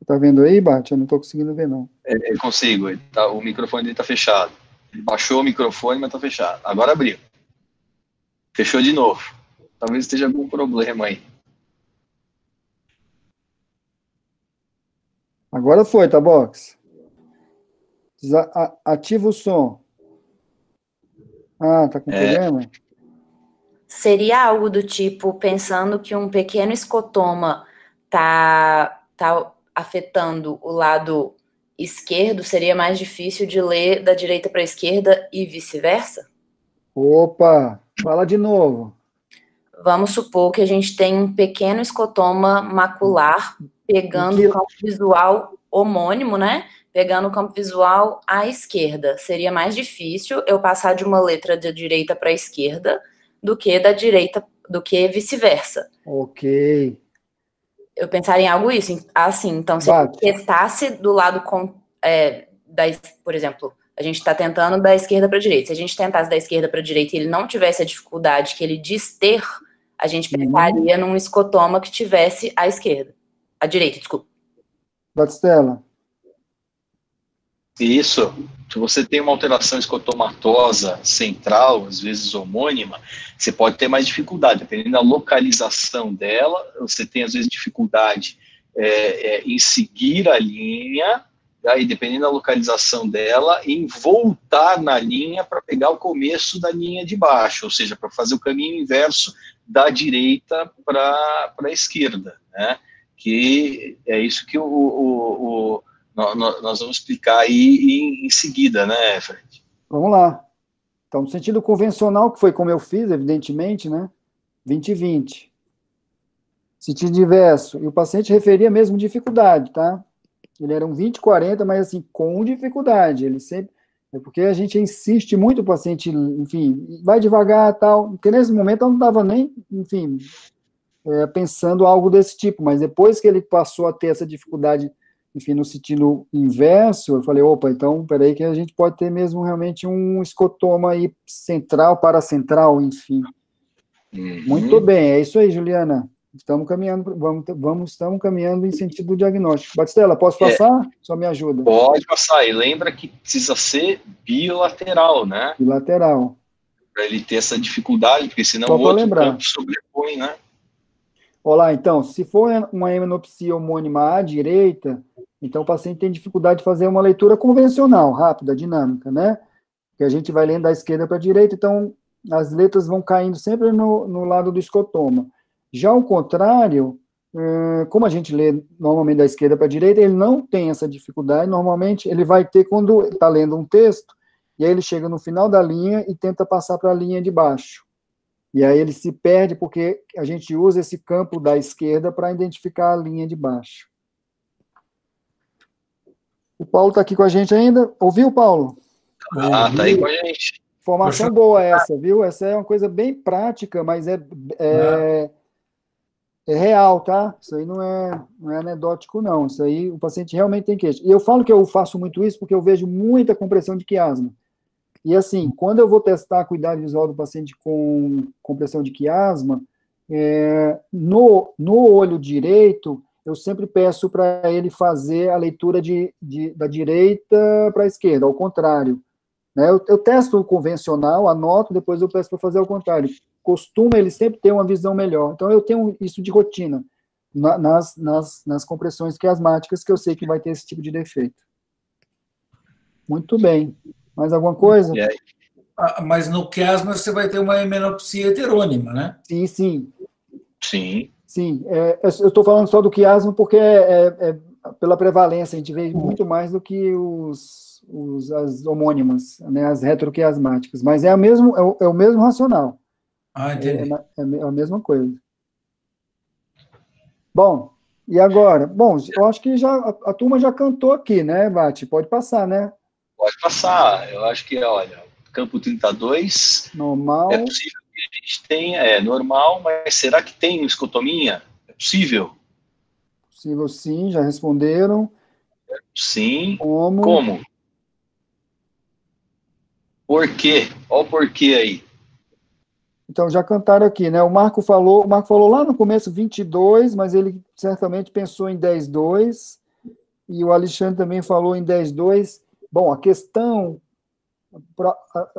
Tá vendo aí, Bate? Eu não tô conseguindo ver, não. Eu consigo, o microfone dele tá fechado. Ele baixou o microfone, mas tá fechado. Agora abriu. Fechou de novo. Talvez esteja algum problema aí. Agora foi, tá, Box? Ativa o som. Ah, tá com problema? Seria algo do tipo, pensando que um pequeno escotoma tá afetando o lado esquerdo, seria mais difícil de ler da direita para a esquerda e vice-versa? Opa, fala de novo. Vamos supor que a gente tem um pequeno escotoma macular pegando o campo visual homônimo, né? Pegando o campo visual à esquerda. Seria mais difícil eu passar de uma letra da direita para a esquerda do que vice-versa. Ok. Eu pensaria em algo assim. Então, se eu testasse do lado por exemplo, a gente está tentando da esquerda para a direita. Se a gente tentasse da esquerda para a direita e ele não tivesse a dificuldade que ele diz ter, a gente pensaria num escotoma que tivesse à esquerda. À direita, desculpa. Batistella. Isso. Se você tem uma alteração escotomatosa central, às vezes homônima, você pode ter mais dificuldade. Dependendo da localização dela, você tem, às vezes, dificuldade em seguir a linha, e dependendo da localização dela, em voltar na linha para pegar o começo da linha de baixo, ou seja, para fazer o caminho inverso da direita para a esquerda, né? Que é isso que nós vamos explicar aí em seguida, né, Fred? Vamos lá. Então, no sentido convencional, que foi como eu fiz, evidentemente, né? 20 e 20. Sentido inverso. E o paciente referia mesmo dificuldade, tá? Ele era um 20-40, mas assim, com dificuldade. Ele sempre... É porque a gente insiste muito o paciente, enfim, vai devagar e tal. Porque nesse momento eu não estava nem, enfim, pensando algo desse tipo. Mas depois que ele passou a ter essa dificuldade, enfim, no sentido inverso, eu falei, opa, então, peraí que a gente pode ter mesmo realmente um escotoma aí central, paracentral, enfim. Muito bem, é isso aí, Juliana. Estamos caminhando, estamos caminhando em sentido diagnóstico. Batistella, posso passar? Só me ajuda. Pode passar, e lembra que precisa ser bilateral, né? Bilateral. Para ele ter essa dificuldade, porque senão o outro campo sobrepõe, né? Olá, então, se for uma hemenopsia homônima à direita, então o paciente tem dificuldade de fazer uma leitura convencional, rápida, dinâmica, né? Que a gente vai lendo da esquerda para a direita, então as letras vão caindo sempre no lado do escotoma. Já ao contrário, como a gente lê normalmente da esquerda para a direita, ele não tem essa dificuldade, normalmente ele vai ter quando está lendo um texto, e aí ele chega no final da linha e tenta passar para a linha de baixo. E aí ele se perde porque a gente usa esse campo da esquerda para identificar a linha de baixo. O Paulo está aqui com a gente ainda. Ouviu, Paulo? Ah, tá aí com a gente. Informação boa essa, viu? Essa é uma coisa bem prática, mas é real, tá? Isso aí não é anedótico, não. Isso aí o paciente realmente tem queixa. E eu falo que eu faço muito isso porque eu vejo muita compressão de quiasma. E assim, quando eu vou testar a acuidade visual do paciente com compressão de quiasma, no olho direito, eu sempre peço para ele fazer a leitura da direita para a esquerda, ao contrário. Né? Eu testo o convencional, anoto, depois eu peço para fazer ao contrário. Costuma ele sempre ter uma visão melhor. Então, eu tenho isso de rotina nas compressões quiasmáticas, que eu sei que vai ter esse tipo de defeito. Muito bem. Mais alguma coisa? Mas no quiasma você vai ter uma hemenopsia heterônima, né? Sim, sim. Sim. Sim. Eu estou falando só do quiasma porque pela prevalência, a gente vê muito mais do que as homônimas, né, as retroquiasmáticas. Mas é o mesmo racional. Ah, entendi. É a mesma coisa. Bom, e agora? Bom, eu acho que a turma já cantou aqui, né, Vati? Pode passar, né? Pode passar. Eu acho que, olha, campo 32... Normal. É possível que a gente tenha, normal, mas será que tem escotomia? É possível? Possível sim, já responderam. Sim. Como? Por quê? Olha o porquê aí. Então, já cantaram aqui, né? O Marco falou lá no começo 22, mas ele certamente pensou em 10-2, e o Alexandre também falou em 10-2. Bom, a questão,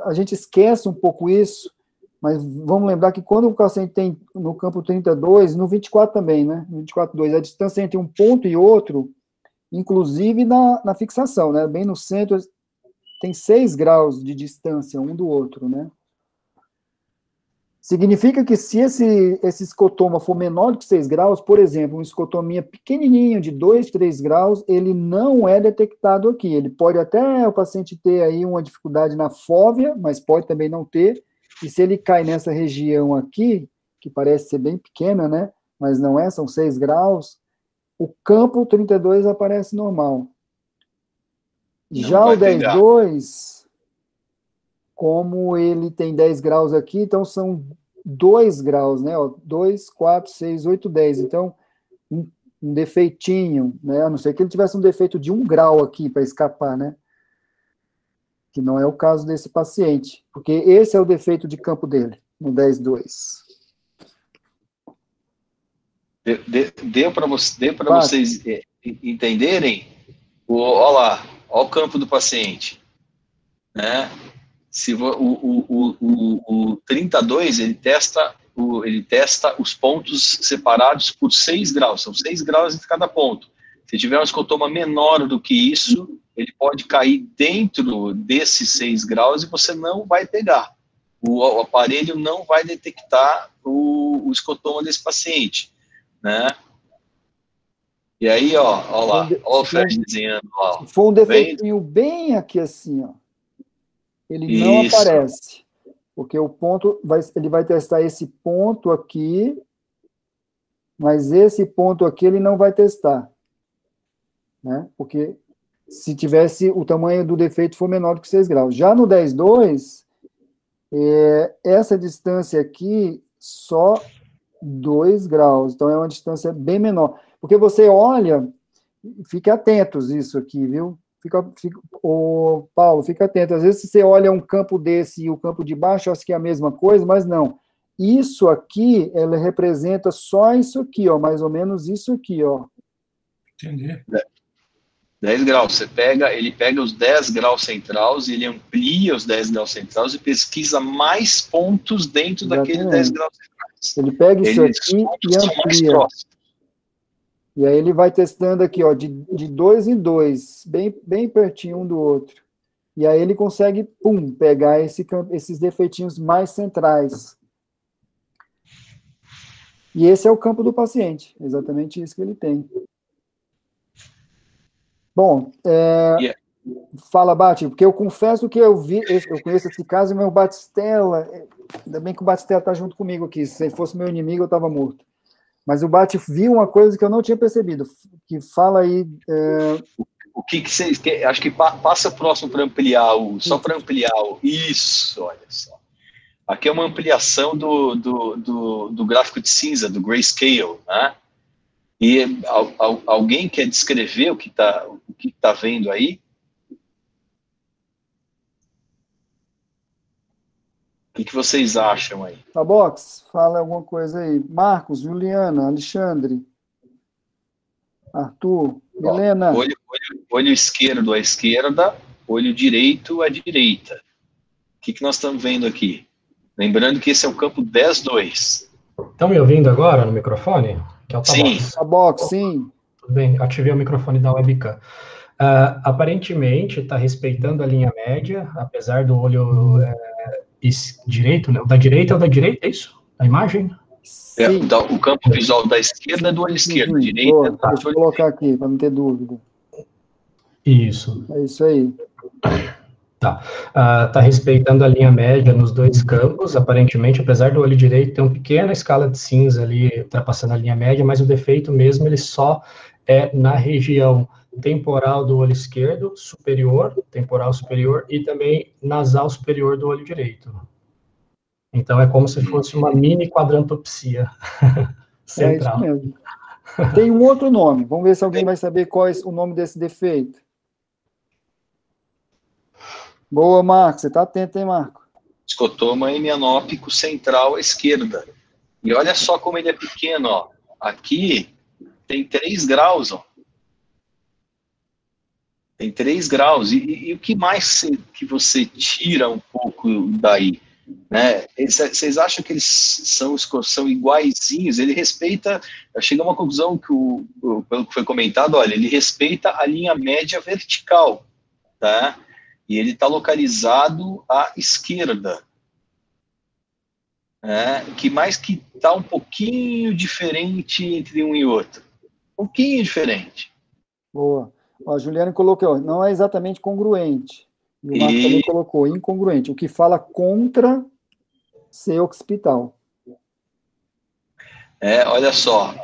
a gente esquece um pouco isso, mas vamos lembrar que quando o paciente tem no campo 32, no 24 também, né? No 24-2, a distância entre um ponto e outro inclusive na fixação, né? Bem no centro, tem 6 graus de distância um do outro, né? Significa que se esse escotoma for menor do que 6 graus, por exemplo, um escotominha pequenininho de 2, 3 graus, ele não é detectado aqui. Ele pode até o paciente ter aí uma dificuldade na fóvea, mas pode também não ter. E se ele cai nessa região aqui, que parece ser bem pequena, né? Mas não é, são 6 graus, o campo 32 aparece normal. Já o 10,2... como ele tem 10 graus aqui, então são 2 graus, né? 2, 4, 6, 8, 10. Então, um defeitinho, né? A não ser que ele tivesse um defeito de 1 grau aqui para escapar, né? Que não é o caso desse paciente, porque esse é o defeito de campo dele, no 10,2. Deu para vocês entenderem? Olha lá, olha o campo do paciente, né? Se o 32, ele testa os pontos separados por 6 graus, são 6 graus em cada ponto. Se tiver um escotoma menor do que isso, ele pode cair dentro desses 6 graus e você não vai pegar. O aparelho não vai detectar o escotoma desse paciente, né? E aí, ó lá, ó o Fred desenhando, ó. Se for um defeitinho bem aqui assim, ó, ele não aparece, porque o ponto, ele vai testar esse ponto aqui, mas esse ponto aqui ele não vai testar, né? Porque se tivesse o tamanho do defeito for menor do que 6 graus. Já no 10,2, essa distância aqui, só 2 graus, então é uma distância bem menor. Porque você olha, fique atentos isso aqui, viu? Paulo, fica atento. Às vezes você olha um campo desse e o campo de baixo, acha que é a mesma coisa, mas não. Isso aqui, ela representa só isso aqui, ó, mais ou menos isso aqui, ó. Entendi. 10 graus. Ele pega os 10 graus centrais e ele amplia os 10 graus centrais e pesquisa mais pontos dentro daquele 10 graus centrais. Ele pega isso aqui e amplia. E aí ele vai testando aqui, ó, de 2 em 2, bem pertinho um do outro. E aí ele consegue, pegar esses defeitinhos mais centrais. E esse é o campo do paciente, exatamente isso que ele tem. Bom, fala, Bati, porque eu confesso que eu conheço esse caso, e meu Batistella, ainda bem que o Batistella está junto comigo aqui, se ele fosse meu inimigo eu estava morto. Mas o Bati viu uma coisa que eu não tinha percebido, que fala aí... O que você quer? Acho que passa o próximo para ampliar, só para ampliar isso, olha só. Aqui é uma ampliação do gráfico de cinza, do grayscale, né? E alguém quer descrever o que tá vendo aí? O que vocês acham aí? Tabox, fala alguma coisa aí. Marcos, Juliana, Alexandre, Arthur, Helena. Olho esquerdo à esquerda, olho direito à direita. O que nós estamos vendo aqui? Lembrando que esse é o campo 10,2. Estão me ouvindo agora no microfone? Que é o Tabox. Sim. Tabox, sim. Tudo bem, ativei o microfone da webcam. Aparentemente está respeitando a linha média, apesar do olho direito, né? O da direita é o da direita, é isso? A imagem? O campo visual da esquerda é do olho esquerdo, a direita é do olho deixa eu colocar aqui, para não ter dúvida. Isso. É isso aí. Tá. Tá respeitando a linha média nos dois campos, aparentemente, apesar do olho direito ter uma pequena escala de cinza ali, ultrapassando a linha média, mas o defeito mesmo, ele só é na região temporal do olho esquerdo, temporal superior, e também nasal superior do olho direito. Então, é como se fosse uma mini quadrantopsia central. É isso mesmo. Tem um outro nome, vamos ver se alguém vai saber qual é o nome desse defeito. Boa, Marco, você está atento, hein, Marco? Escotoma hemianópico central à esquerda. E olha só como ele é pequeno, ó. Aqui tem 3 graus, ó. Tem 3 graus. E o que mais que você tira um pouco daí? né? Vocês acham que eles são iguaizinhos? Ele respeita, chega a uma conclusão que, pelo que foi comentado, olha, ele respeita a linha média vertical, tá? E ele está localizado à esquerda, né? Que está um pouquinho diferente entre um e outro. Um pouquinho diferente. Boa. Ó, a Juliana colocou, não é exatamente congruente. E o Marco também colocou incongruente, o que fala contra ser occipital. Olha só,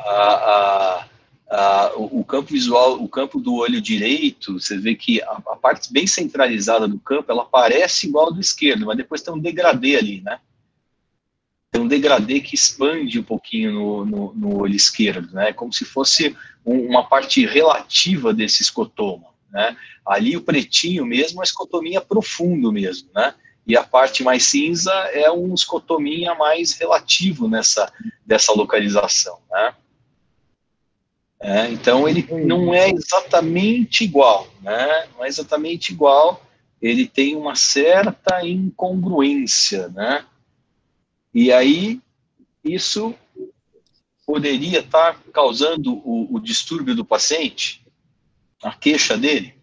o campo visual, o campo do olho direito, você vê que a parte bem centralizada do campo, ela parece igual ao do esquerdo, mas depois tem um degradê ali, né? Tem um degradê que expande um pouquinho no olho esquerdo, né? Como se fosse uma parte relativa desse escotoma, né? Ali o pretinho mesmo é escotominha profundo mesmo, né? E a parte mais cinza é um escotominha mais relativo dessa localização, né? Então ele não é exatamente igual, né? Não é exatamente igual, ele tem uma certa incongruência, né? E aí isso poderia estar causando o distúrbio do paciente, a queixa dele.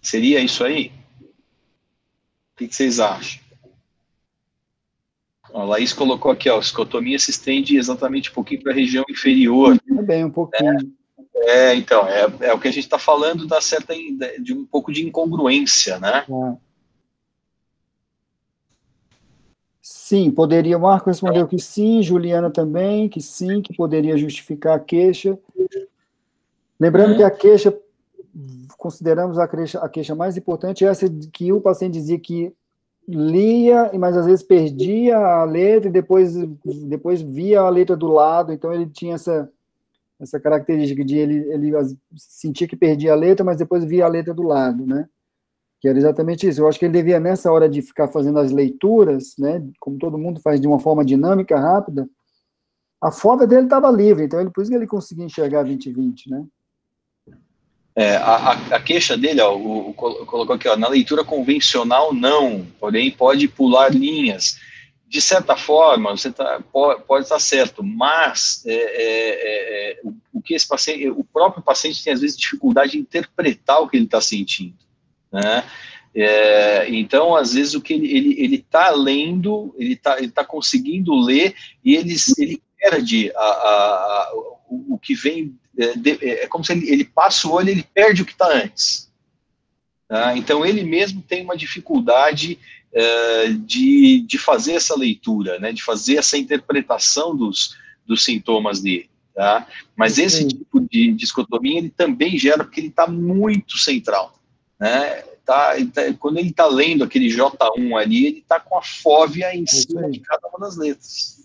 Seria isso aí? O que vocês acham? A Laís colocou aqui, ó, a escotomia se estende exatamente um pouquinho para a região inferior. Também, um pouquinho. Então, é o que a gente está falando de um pouco de incongruência, né? Sim, poderia. Marco respondeu que sim, Juliana também, que sim, que poderia justificar a queixa. Lembrando que a queixa, consideramos a queixa mais importante, essa que o paciente dizia que lia, mas às vezes perdia a letra e depois via a letra do lado, então ele tinha essa característica de ele sentia que perdia a letra, mas depois via a letra do lado, né? Que era exatamente isso. Eu acho que ele devia, nessa hora de ficar fazendo as leituras, né, como todo mundo faz de uma forma dinâmica, rápida, a foda dele estava livre, então por isso que ele conseguia enxergar 20/20, né? A queixa dele, ó, colocou aqui, ó, na leitura convencional não, porém pode pular linhas. De certa forma, você pode estar certo, mas o que esse paciente, o próprio paciente tem às vezes dificuldade de interpretar o que ele está sentindo, né? Então, às vezes o que ele está lendo, ele tá conseguindo ler e ele perde o que vem. É como se ele passa o olho e ele perde o que está antes. Tá? Então, ele mesmo tem uma dificuldade de fazer essa leitura, né? De fazer essa interpretação dos sintomas dele. Tá? Mas esse tipo de escotomia ele também gera, porque ele está muito central. Né? Quando ele está lendo aquele J1 ali, ele está com a fóvea em cima de cada uma das letras.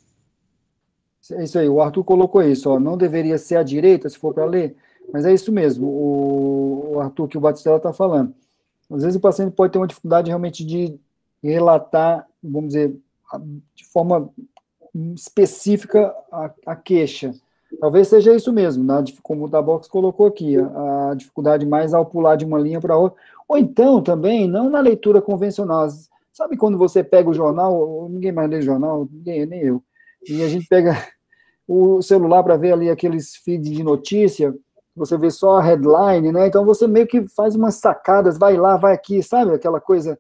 É isso aí, o Arthur colocou isso, ó, não deveria ser à direita, se for para ler, mas é isso mesmo, o Arthur, que o Batistella está falando. Às vezes o paciente pode ter uma dificuldade realmente de relatar, vamos dizer, de forma específica a queixa. Talvez seja isso mesmo, né? Como o Tabox colocou aqui, a dificuldade mais ao pular de uma linha para outra. Ou então, também, não na leitura convencional. Sabe quando você pega o jornal, ninguém mais lê jornal, nem eu, e a gente pega o celular para ver ali aqueles feeds de notícia, você vê só a headline, né? Então você meio que faz umas sacadas, vai lá, vai aqui, sabe? Aquela coisa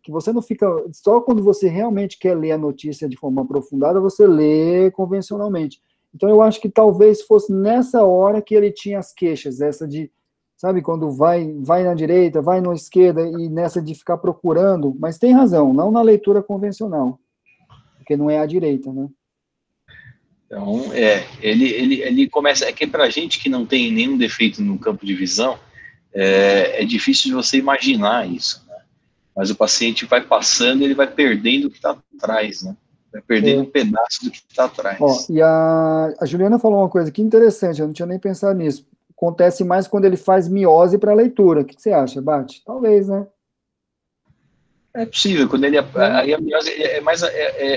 que você não fica... Só quando você realmente quer ler a notícia de forma aprofundada, você lê convencionalmente. Então eu acho que talvez fosse nessa hora que ele tinha as queixas, essa de, sabe, quando vai na direita, vai na esquerda, e nessa de ficar procurando, mas tem razão, não na leitura convencional, porque não é à direita, né? Então, ele começa... É que para a gente que não tem nenhum defeito no campo de visão, é difícil de você imaginar isso, né? Mas o paciente vai passando e ele vai perdendo o que está atrás, né? Vai perdendo um pedaço do que está atrás. Ó, e a Juliana falou uma coisa que interessante, eu não tinha nem pensado nisso. Acontece mais quando ele faz miose para leitura. O que você acha, Bate? Talvez, né? É possível, quando ele aí a miose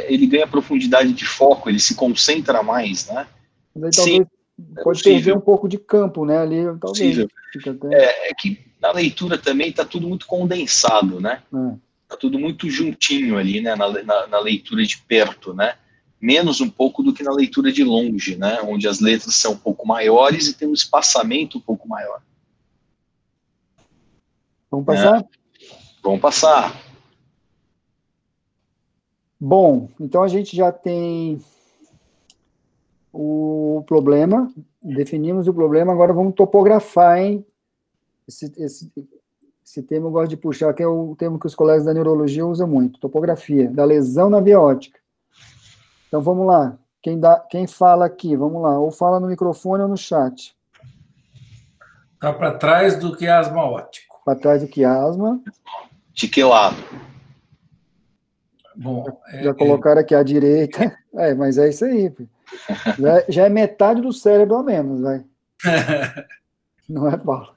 ele ganha profundidade de foco, ele se concentra mais, né? Mas aí, talvez pode perder um pouco de campo, né? Ali, talvez. Possível. É que na leitura também está tudo muito condensado, né? Está tudo muito juntinho ali, né? Na leitura de perto, né? Menos um pouco do que na leitura de longe, né? Onde as letras são um pouco maiores e tem um espaçamento um pouco maior. Vamos passar? Vamos passar. Bom, então a gente já tem o problema, definimos o problema, agora vamos topografar, hein? Esse termo eu gosto de puxar, que é o termo que os colegas da neurologia usam muito, topografia, da lesão na via óptica. Então, vamos lá. Quem fala aqui? Vamos lá. Ou fala no microfone ou no chat. Está para trás do quiasma óptico. Para trás do quiasma. De que lado? Bom, já colocaram aqui à direita. Mas é isso aí. Já é metade do cérebro a menos, vai. Não é, Paulo?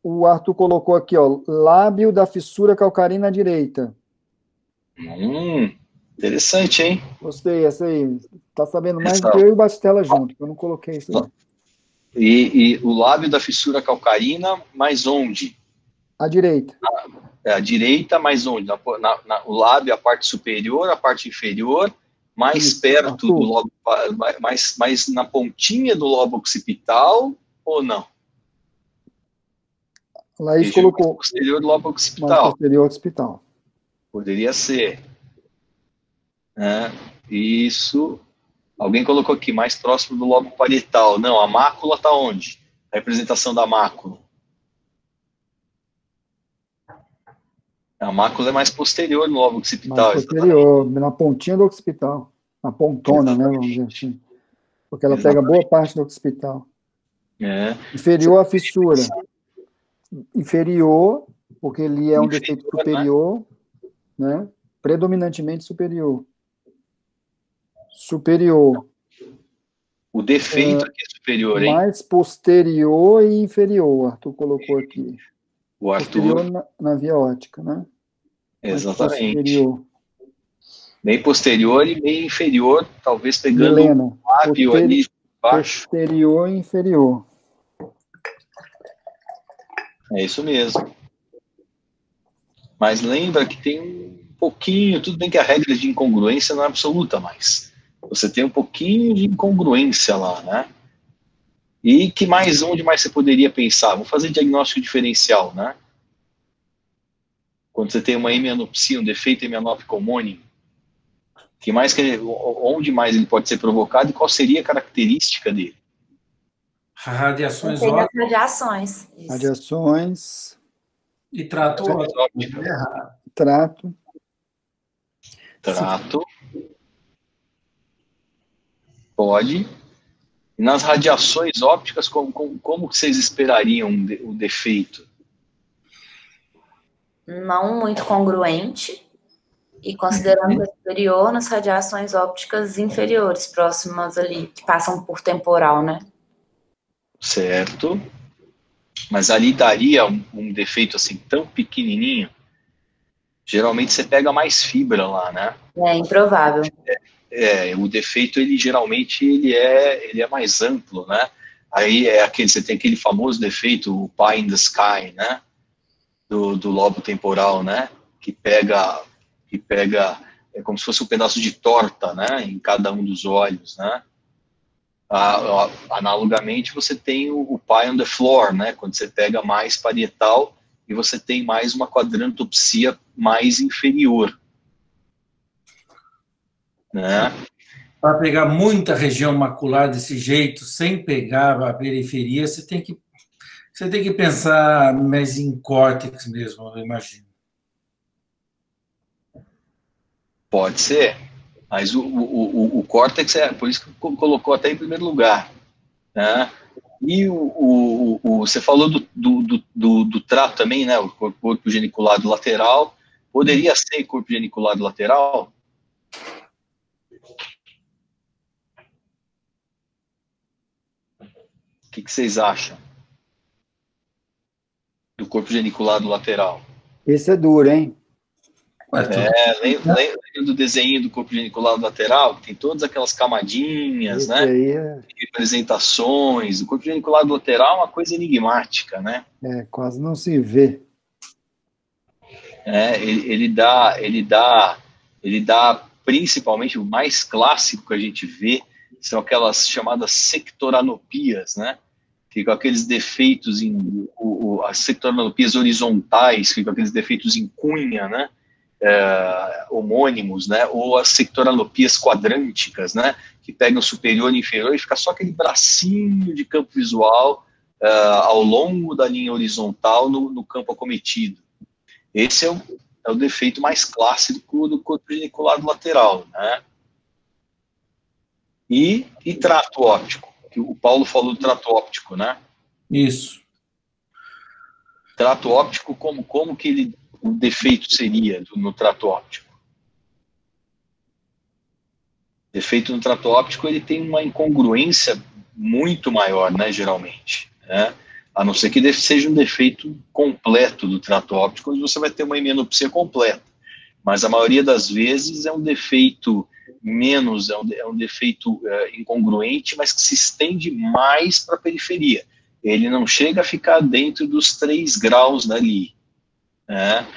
O Arthur colocou aqui, ó, lábio da fissura calcarina à direita. Interessante, hein? Gostei, essa aí. Tá sabendo mais do que eu e o Bastela junto, eu não coloquei isso aí. E o lábio da fissura calcarina, mais onde? À direita. À direita, mais onde? O lábio, a parte superior, a parte inferior, mais isso, perto do lobo, mais na pontinha do lobo occipital, ou não? Laís colocou. Posterior do lobo occipital. Mais posterior occipital. Poderia ser. Isso. Alguém colocou aqui, mais próximo do lobo parietal. Não, a mácula está onde? A representação da mácula. A mácula é mais posterior no lobo occipital. Mais posterior, na pontinha do occipital. Na pontona, né, vamos dizer assim. Porque ela pega boa parte do occipital. Inferior à fissura. Inferior, porque ele é um defeito superior, né? Predominantemente superior. Superior. O defeito aqui é superior, hein? Mais posterior e inferior, o Arthur colocou aqui. O Arthur... Posterior na via óptica, né? Exatamente. Posterior. Bem posterior e meio inferior, talvez pegando o lábio ali embaixo. Posterior e inferior. É isso mesmo. Mas lembra que tem um pouquinho, tudo bem que a regra de incongruência não é absoluta, mas você tem um pouquinho de incongruência lá, né? E que onde mais você poderia pensar? Vou fazer diagnóstico diferencial, né? Quando você tem uma hemianopsia, um defeito hemianópico homônimo, onde mais ele pode ser provocado e qual seria a característica dele? Radiações ópticas. Radiações. Isso. Radiações. E trato óptico. Trato. Pode. E nas radiações ópticas, como vocês esperariam o defeito? Não muito congruente. E considerando o superior nas radiações ópticas inferiores, próximas ali, que passam por temporal, né? Certo. Mas ali daria um defeito assim tão pequenininho. Geralmente você pega mais fibra lá, né? É improvável. O defeito geralmente ele é mais amplo, né? Aí você tem aquele famoso defeito, o pie in the sky, né? Do lobo temporal, né? Que pega como se fosse um pedaço de torta, né? Em cada um dos olhos, né? Analogamente, você tem o pie on the floor, né? Quando você pega mais parietal e você tem mais uma quadrantopsia mais inferior, né? Para pegar muita região macular desse jeito, sem pegar a periferia, você tem que pensar mais em córtex mesmo, eu imagino. Pode ser, mas o córtex por isso que colocou até em primeiro lugar, né? E você falou do trato também, né? O corpo geniculado lateral. Poderia ser corpo geniculado lateral? O que vocês acham do corpo geniculado lateral? Esse é duro, hein? Lembra do desenho do corpo genicular lateral? Tem todas aquelas camadinhas, né? Representações. O corpo genicular lateral é uma coisa enigmática, né? Quase não se vê. Ele dá principalmente o mais clássico que a gente vê são aquelas chamadas sectoranopias, né? Que com aqueles defeitos as sectoranopias horizontais, que com aqueles defeitos em cunha, né? Homônimos, né? Ou as sectoranopias quadrânticas, né? Que pegam superior e inferior e fica só aquele bracinho de campo visual ao longo da linha horizontal no campo acometido. Esse é o defeito mais clássico do corpo genicular lateral, né? E trato óptico, que o Paulo falou do trato óptico, né? Isso. Trato óptico, como que o defeito seria no trato óptico? Defeito no trato óptico, ele tem uma incongruência muito maior, né, geralmente, né? A não ser que seja um defeito completo do trato óptico, onde você vai ter uma hemenopsia completa. Mas a maioria das vezes é um defeito é um defeito incongruente, mas que se estende mais para a periferia. Ele não chega a ficar dentro dos 3 graus dali, né?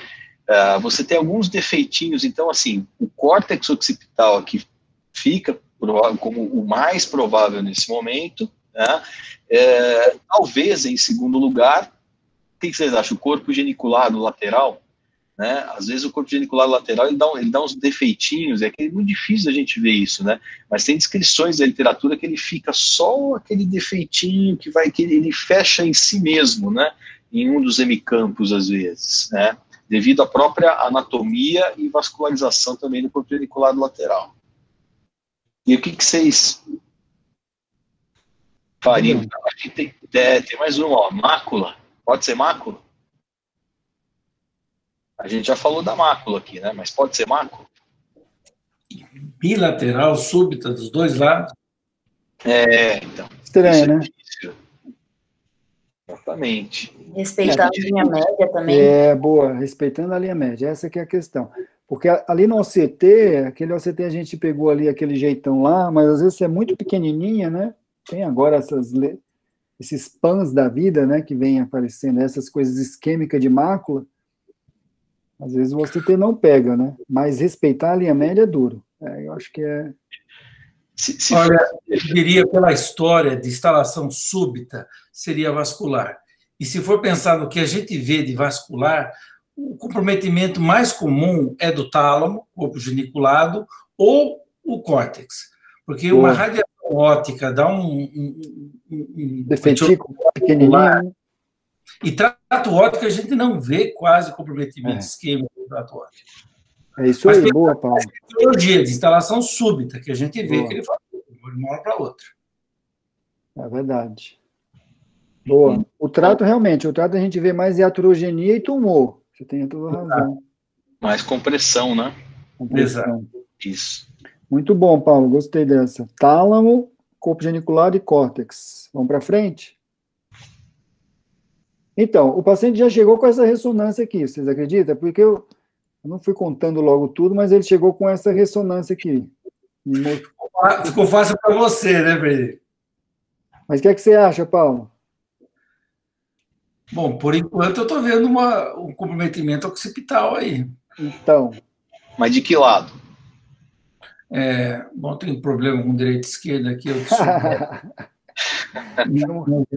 Você tem alguns defeitinhos, então, assim, o córtex occipital aqui fica como o mais provável nesse momento, né? Talvez, em segundo lugar, o que vocês acham? O corpo genicular lateral, né? Às vezes o corpo genicular lateral ele dá uns defeitinhos, é muito difícil a gente ver isso, né? Mas tem descrições da literatura que ele fica só aquele defeitinho que ele fecha em si mesmo, né? Em um dos hemicampos, às vezes, né? Devido à própria anatomia e vascularização também do corpo genicular lateral. E o que vocês fariam? Acho que tem mais uma, ó, mácula. Pode ser mácula? A gente já falou da mácula aqui, né? Mas pode ser mácula? Bilateral, súbita, dos dois lados. Então. Estranho, né? Exatamente. Respeitando a linha média também. Boa, respeitando a linha média, essa que é a questão. Porque ali no OCT, aquele OCT a gente pegou ali aquele jeitão lá, mas às vezes é muito pequenininha, né? Tem agora esses PANs da vida, né, que vem aparecendo, essas coisas isquêmicas de mácula, às vezes o OCT não pega, né? Mas respeitar a linha média é duro. Eu acho que é... Olha, eu diria pela história de instalação súbita, seria vascular. E se for pensar no que a gente vê de vascular, o comprometimento mais comum é do tálamo, corpo geniculado, ou o córtex. Porque uma radiação óptica dá um defeitico pequenininho. E trato óptico a gente não vê quase comprometimento isquêmico do trato óptico. É isso aí, boa, Paulo. A tecnologia de instalação súbita, que a gente vê que ele faz de uma hora para outra. É verdade. Boa. O trato, realmente, a gente vê mais iatrogenia e tumor. Você tem toda a razão. Mais compressão, né? Compressão. Exato. Isso. Muito bom, Paulo. Gostei dessa. Tálamo, corpo genicular e córtex. Vamos para frente? Então, o paciente já chegou com essa ressonância aqui, vocês acreditam? Porque eu não fui contando logo tudo, mas ele chegou com essa ressonância aqui. Ficou fácil para você, né, Frederico? Mas o que é que você acha, Paulo? Bom, por enquanto eu estou vendo um comprometimento occipital aí. Então. Mas de que lado? Bom, tem um problema com direita e esquerda aqui.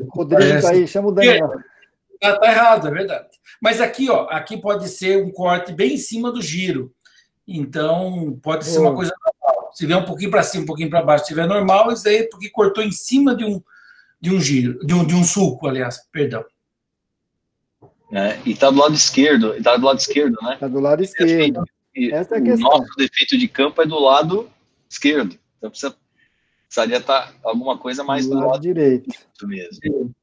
Rodrigo está aí, chama o Daniel. Está errado, é verdade. Mas aqui, ó, aqui pode ser um corte bem em cima do giro. Então, pode ser uma coisa normal. Se vier um pouquinho para cima, um pouquinho para baixo, se tiver normal, isso aí é porque cortou em cima de um giro, de um sulco, aliás, perdão. E está do lado esquerdo, né? Está do lado esquerdo. Essa é a questão. O nosso defeito de campo é do lado esquerdo. Então precisaria estar alguma coisa mais do lado direito. Mesmo.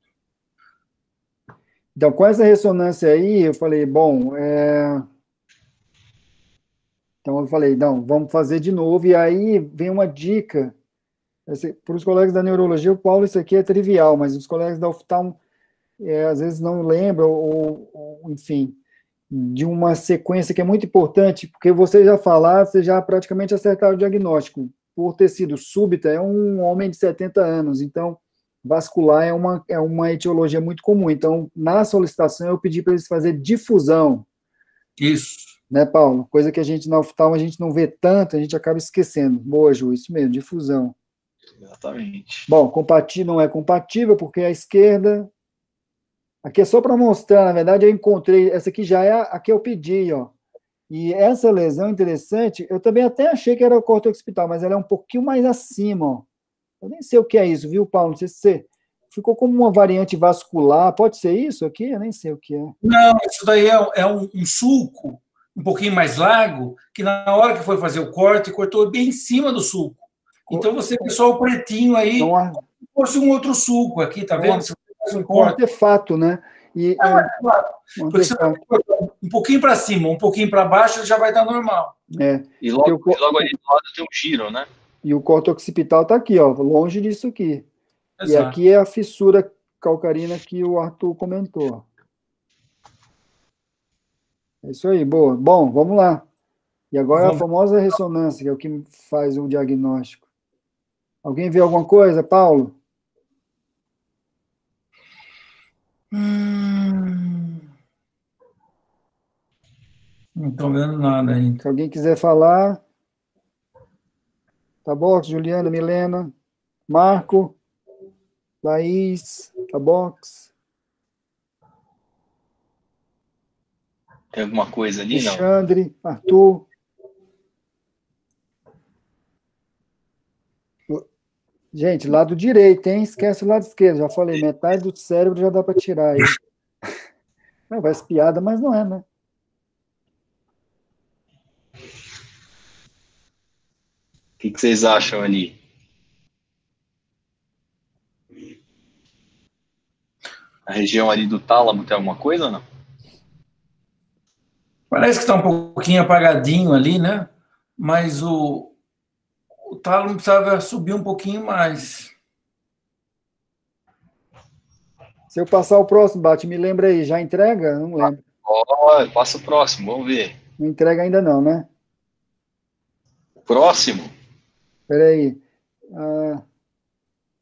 Então, com essa ressonância aí, eu falei, bom, então eu falei, não, vamos fazer de novo, e aí vem uma dica, para os colegas da neurologia, o Paulo, isso aqui é trivial, mas os colegas da oftalmo, às vezes não lembram, ou enfim, de uma sequência que é muito importante, porque você já falaram, você já praticamente acertaram o diagnóstico. Por ter sido súbita, é um homem de 70 anos, então vascular é uma etiologia muito comum. Então, na solicitação, eu pedi para eles fazerem difusão. Isso. Né, Paulo? Coisa que a gente, na oftalmo, a gente não vê tanto, a gente acaba esquecendo. Boa, Ju, isso mesmo, difusão. Exatamente. Bom, compatível não é compatível, porque a esquerda... Aqui é só para mostrar, na verdade, eu encontrei, essa aqui já é a que eu pedi, ó. E essa lesão interessante, eu também até achei que era o córtex occipital, mas ela é um pouquinho mais acima, ó. Eu nem sei o que é isso, viu, Paulo? Não sei se você... Ficou como uma variante vascular, pode ser isso aqui? Eu nem sei o que é. Não, isso daí é um sulco, um pouquinho mais largo, que na hora que foi fazer o corte, cortou bem em cima do sulco. Então você vê só o pretinho aí, como se fosse um outro sulco aqui, tá vendo? Você faz um corte. Artefato, né? E, claro. Porque você vai um pouquinho para cima, um pouquinho para baixo, já vai dar normal. E logo ali do lado tem um giro, né? E o córtex occipital está aqui, ó, longe disso aqui. Exato. E aqui é a fissura calcarina que o Arthur comentou. É isso aí, boa. Bom, vamos lá. E agora a famosa ressonância, que é o que faz o diagnóstico. Alguém viu alguma coisa, Paulo? Não estou vendo nada ainda. Se alguém quiser falar. Tabox, Juliana, Milena, Marco, Laís, Tabox. Tem alguma coisa ali, não? Alexandre, Arthur. Gente, lado direito, hein? Esquece o lado esquerdo. Já falei, metade do cérebro já dá para tirar aí. Não, vai piada, mas não é, né? O que vocês acham ali? A região ali do tálamo tem alguma coisa ou não? Parece que está um pouquinho apagadinho ali, né? Mas o tálamo precisava subir um pouquinho mais. Se eu passar o próximo, Bate, me lembra aí. Já entrega? Não lembro. Passa o próximo, vamos ver. Não entrega ainda não, né? Próximo? Espera aí.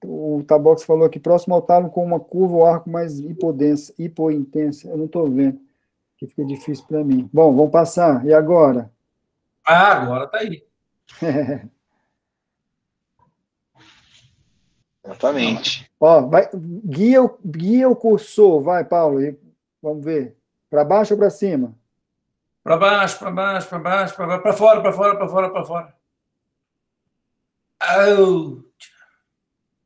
O Tabox falou aqui, próximo ao tálamo com uma curva ou arco mais hipointensa. Eu não estou vendo, que fica difícil para mim. Bom, vamos passar. E agora? Agora está aí. Exatamente. Ó, vai, guia o cursor, vai, Paulo. Vamos ver. Para baixo ou para cima? Para baixo, para baixo, para baixo, para fora, para fora, para fora, para fora.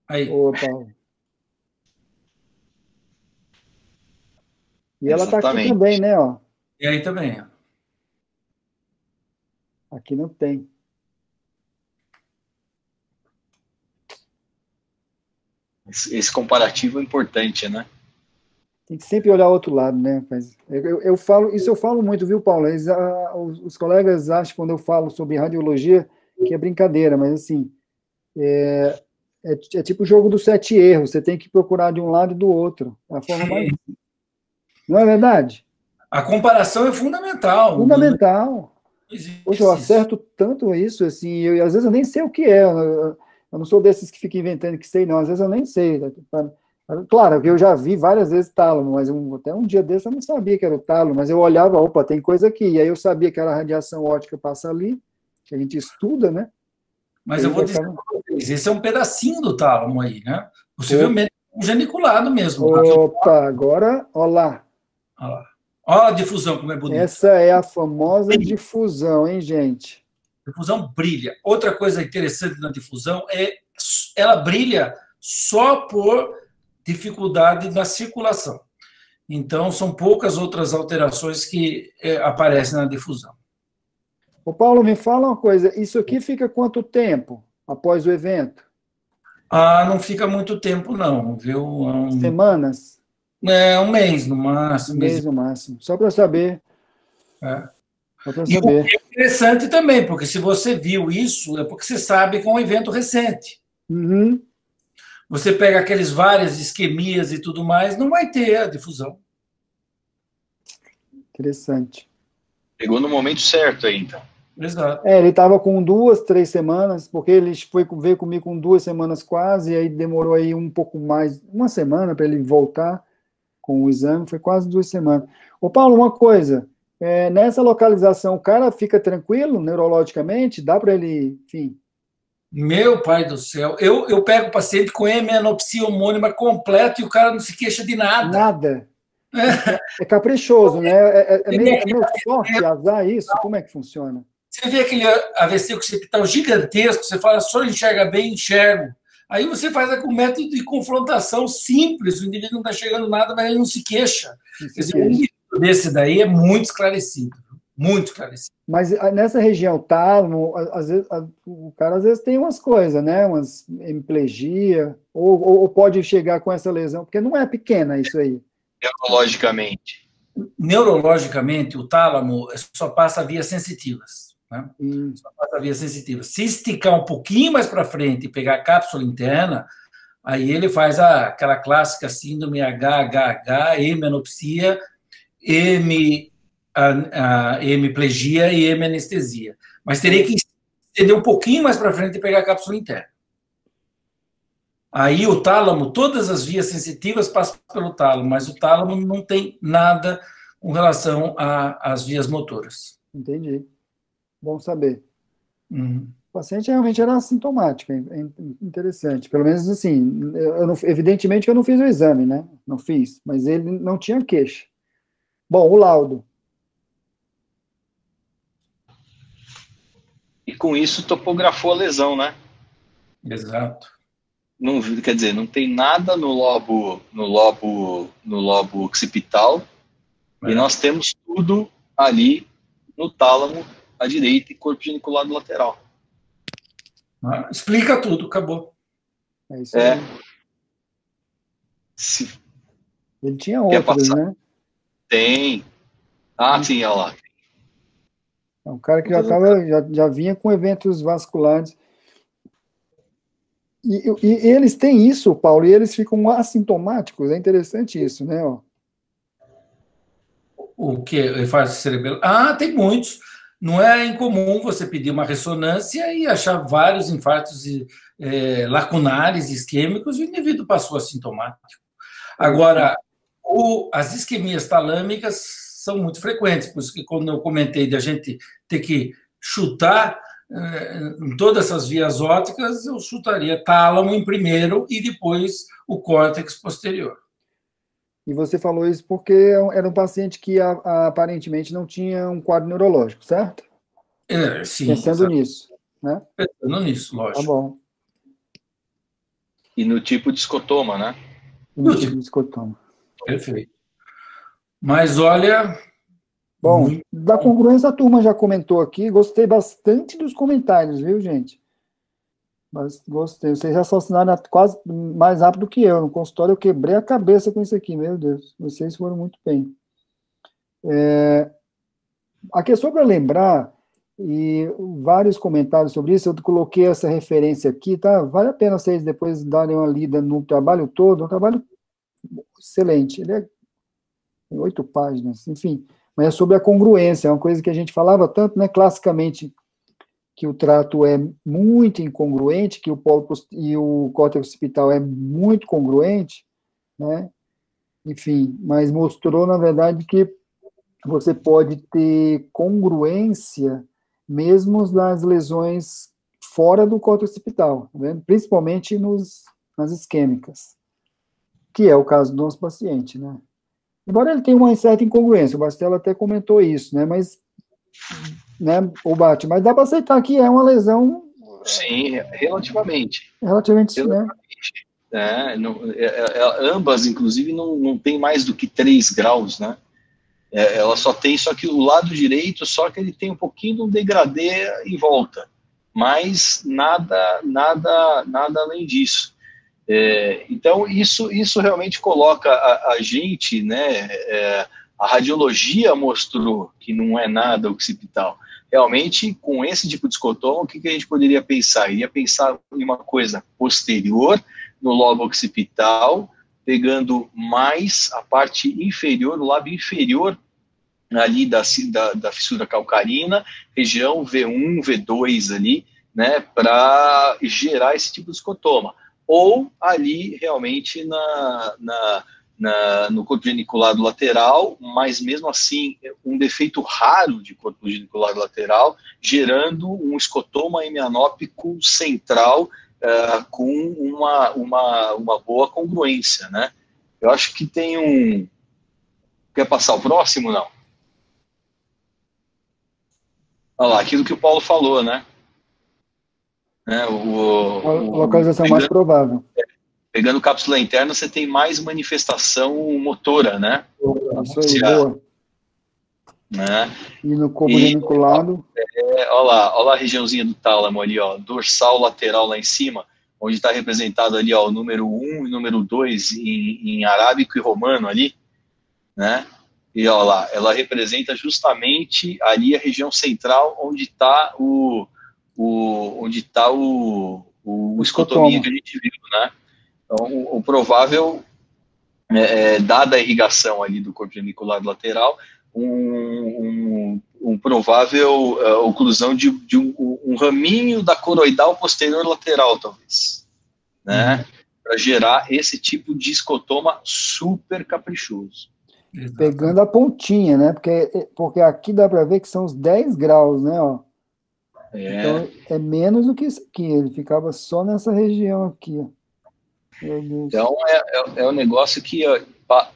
Aí. Ô, Paulo. E ela está aqui também, né? Ó. E aí também. Aqui não tem. Esse comparativo é importante, né? Tem que sempre olhar o outro lado, né? Mas eu falo muito, viu, Paulo? Os colegas acham, quando eu falo sobre radiologia, que é brincadeira, mas assim, é tipo o jogo dos 7 erros, você tem que procurar de um lado e do outro. É a forma mais... Não é verdade? A comparação é fundamental. Fundamental. Poxa, eu acerto tanto isso, assim, às vezes eu nem sei o que é. Eu não sou desses que ficam inventando que sei, não. Às vezes eu nem sei. Claro, que eu já vi várias vezes tálamo, mas até um dia desse eu não sabia que era o tálamo, mas eu olhava, opa, tem coisa aqui. E aí eu sabia que era a radiação óptica passa ali, que a gente estuda, né? Mas eu vou dizer para vocês, esse é um pedacinho do tálamo aí, né? Possivelmente um geniculado mesmo. Opa, agora, olha lá. Olha lá. Olha a difusão, como é bonita. Essa é a famosa difusão, hein, gente? Difusão brilha. Outra coisa interessante na difusão é ela brilha só por dificuldade na circulação. Então, são poucas outras alterações que aparecem na difusão. Ô, Paulo, me fala uma coisa. Isso aqui fica quanto tempo após o evento? Não fica muito tempo, não, viu? Semanas? Um mês, no máximo. Um mês no máximo. Só para saber. Só para saber. E é interessante também, porque se você viu isso, é porque você sabe que é um evento recente. Uhum. Você pega aqueles várias isquemias e tudo mais, não vai ter a difusão. Interessante. Pegou no momento certo aí, então. Exato. Ele estava com 2, 3 semanas, porque ele veio comigo com 2 semanas quase, e aí demorou aí um pouco mais, 1 semana para ele voltar com o exame, foi quase 2 semanas. Ô, Paulo, uma coisa, nessa localização, o cara fica tranquilo neurologicamente? Dá para ele, enfim... Meu pai do céu, eu pego o paciente com hemanopsia homônima completa e o cara não se queixa de nada. Nada. É caprichoso, né? É meio sorte, azar isso? Como é que funciona? Você vê aquele AVC occipital gigantesco, você fala, só enxerga bem, enxergo. Aí você faz com método de confrontação simples, o indivíduo não está chegando nada, mas ele não se queixa. Quer dizer, um indivíduo desse daí é muito esclarecido. Muito esclarecido. Mas nessa região tálamo, às vezes, o cara às vezes tem umas coisas, né? Umas hemiplegia, ou pode chegar com essa lesão, porque não é pequena isso aí. Neurologicamente. Neurologicamente, o tálamo só passa vias sensitivas. Né? Só passa vias sensitivas. Se esticar um pouquinho mais para frente e pegar a cápsula interna, aí ele faz aquela clássica síndrome HHH, hemanopsia, hemiplegia e hemanestesia. Mas teria que estender um pouquinho mais para frente e pegar a cápsula interna. Aí o tálamo, todas as vias sensitivas passam pelo tálamo, mas o tálamo não tem nada com relação às vias motoras. Entendi. Bom saber. O paciente realmente era assintomático, é interessante. Pelo menos assim, evidentemente que eu não fiz o exame, né? Não fiz, mas ele não tinha queixa. Bom, o laudo. E com isso topografou a lesão, né? Exato. Não, quer dizer, não tem nada no lobo occipital, e nós temos tudo ali no tálamo à direita e corpo geniculado lateral. Explica tudo, acabou. É isso aí. Ele tinha outros, né? Tem. Sim, olha lá. É um cara que já vinha com eventos vasculares. E eles têm isso, Paulo, e eles ficam assintomáticos. É interessante isso, né? O que? Infarto cerebral? Tem muitos. Não é incomum você pedir uma ressonância e achar vários infartos lacunares, isquêmicos, e o indivíduo passou assintomático. Agora, as isquemias talâmicas são muito frequentes, por isso que quando eu comentei de a gente ter que chutar em todas essas vias ópticas, eu chutaria tálamo em primeiro e depois o córtex posterior. E você falou isso porque era um paciente que aparentemente não tinha um quadro neurológico, certo? Sim. Pensando nisso, né? Pensando nisso, lógico. Tá bom. E no tipo de escotoma, né? No tipo de escotoma. Perfeito. Mas olha... Bom, da congruência a turma já comentou aqui, gostei bastante dos comentários, viu, gente? Mas gostei, vocês raciocinaram quase mais rápido que eu, no consultório eu quebrei a cabeça com isso aqui, meu Deus, vocês foram muito bem. Aqui é só para lembrar, e vários comentários sobre isso, eu coloquei essa referência aqui, tá? Vale a pena vocês depois darem uma lida no trabalho todo, um trabalho excelente, ele tem 8 páginas, enfim... Mas é sobre a congruência, é uma coisa que a gente falava tanto, né, classicamente, que o trato é muito incongruente, que o córtex occipital é muito congruente, né, enfim, mas mostrou, na verdade, que você pode ter congruência mesmo nas lesões fora do córtex occipital, tá vendo? Principalmente nas isquêmicas, que é o caso do nosso paciente, né. Embora ele tenha uma certa incongruência, o Bastelo até comentou isso, né? Mas, né, mas dá para aceitar que é uma lesão. Sim, relativamente. Relativamente, né? Ambas, inclusive, não tem mais do que 3 graus, né? Ela só que o lado direito, só que ele tem um pouquinho de um degradê em volta, mas nada além disso. Então, isso realmente coloca a gente, né, a radiologia mostrou que não é nada occipital. Realmente, com esse tipo de escotoma, o que a gente poderia pensar? Iria pensar em uma coisa posterior, no lobo occipital, pegando mais a parte inferior, o lábio inferior ali da fissura calcarina, região V1, V2 ali, né, para gerar esse tipo de escotoma. Ou ali realmente no corpo geniculado lateral, mas mesmo assim um defeito raro de corpo geniculado lateral, gerando um escotoma hemianópico central com uma boa congruência, né? Eu acho que tem um... Quer passar o próximo, não? Olha lá, aquilo que o Paulo falou, né? A localização mais provável. Pegando cápsula interna, você tem mais manifestação motora, né? Isso aí, boa. Né? E no corpo geniculado... Olha lá a regiãozinha do tálamo ali, ó, dorsal lateral lá em cima, onde está representado ali, ó, o número 1 e o número 2 em arábico e romano ali, né? E olha lá, ela representa justamente ali a região central onde está o escotomia que a gente viu, né? Então, o provável, dada a irrigação ali do corpo geniculado lateral, um provável oclusão de um raminho da coroidal posterior lateral, talvez, né? Para gerar esse tipo de escotoma super caprichoso. Pegando a pontinha, né? Porque aqui dá para ver que são os 10 graus, né? Ó. Então, é menos do que isso aqui. Ele ficava só nessa região aqui. Ó. Então, é um negócio que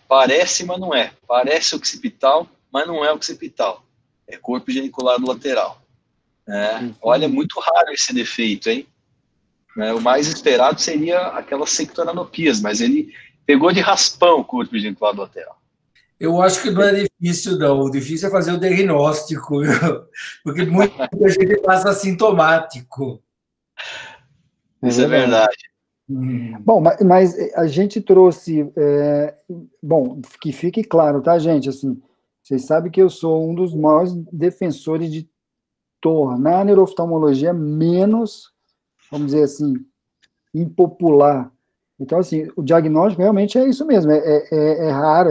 parece, mas não é. Parece occipital, mas não é occipital. É corpo geniculado lateral. Olha, é muito raro esse defeito, hein? O mais esperado seria aquelas sectoranopias, mas ele pegou de raspão o corpo geniculado lateral. Eu acho que não é difícil, não. O difícil é fazer o diagnóstico, viu? Porque muita gente passa assintomático. Isso é verdade. Bom, mas a gente trouxe... bom, que fique claro, tá, gente? Assim, vocês sabem que eu sou um dos maiores defensores de tornar a neurooftalmologia menos, vamos dizer assim, impopular. Então, assim, o diagnóstico realmente é isso mesmo, é raro,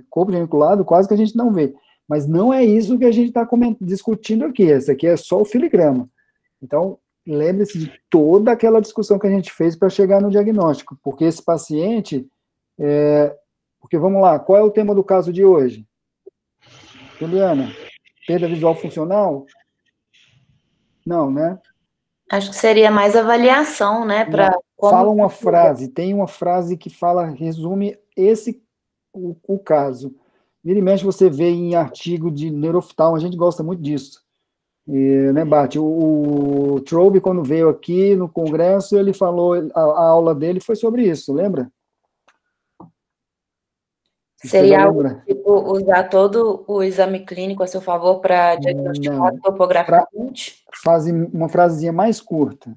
corpo geniculado quase que a gente não vê, mas não é isso que a gente está discutindo aqui, esse aqui é só o filigrama. Então, lembre-se de toda aquela discussão que a gente fez para chegar no diagnóstico, porque esse paciente, porque vamos lá, qual é o tema do caso de hoje? Juliana, perda visual funcional? Não, né? Acho que seria mais avaliação, né? Fala uma frase, tem uma frase que resume o caso. Vira e mexe você vê em artigo de neurooftalmo, a gente gosta muito disso. Né, Bart? O Traube, quando veio aqui no congresso, ele falou, a aula dele foi sobre isso, lembra? Seria algo tipo usar todo o exame clínico a seu favor para diagnosticar topograficamente? Uma frasezinha mais curta.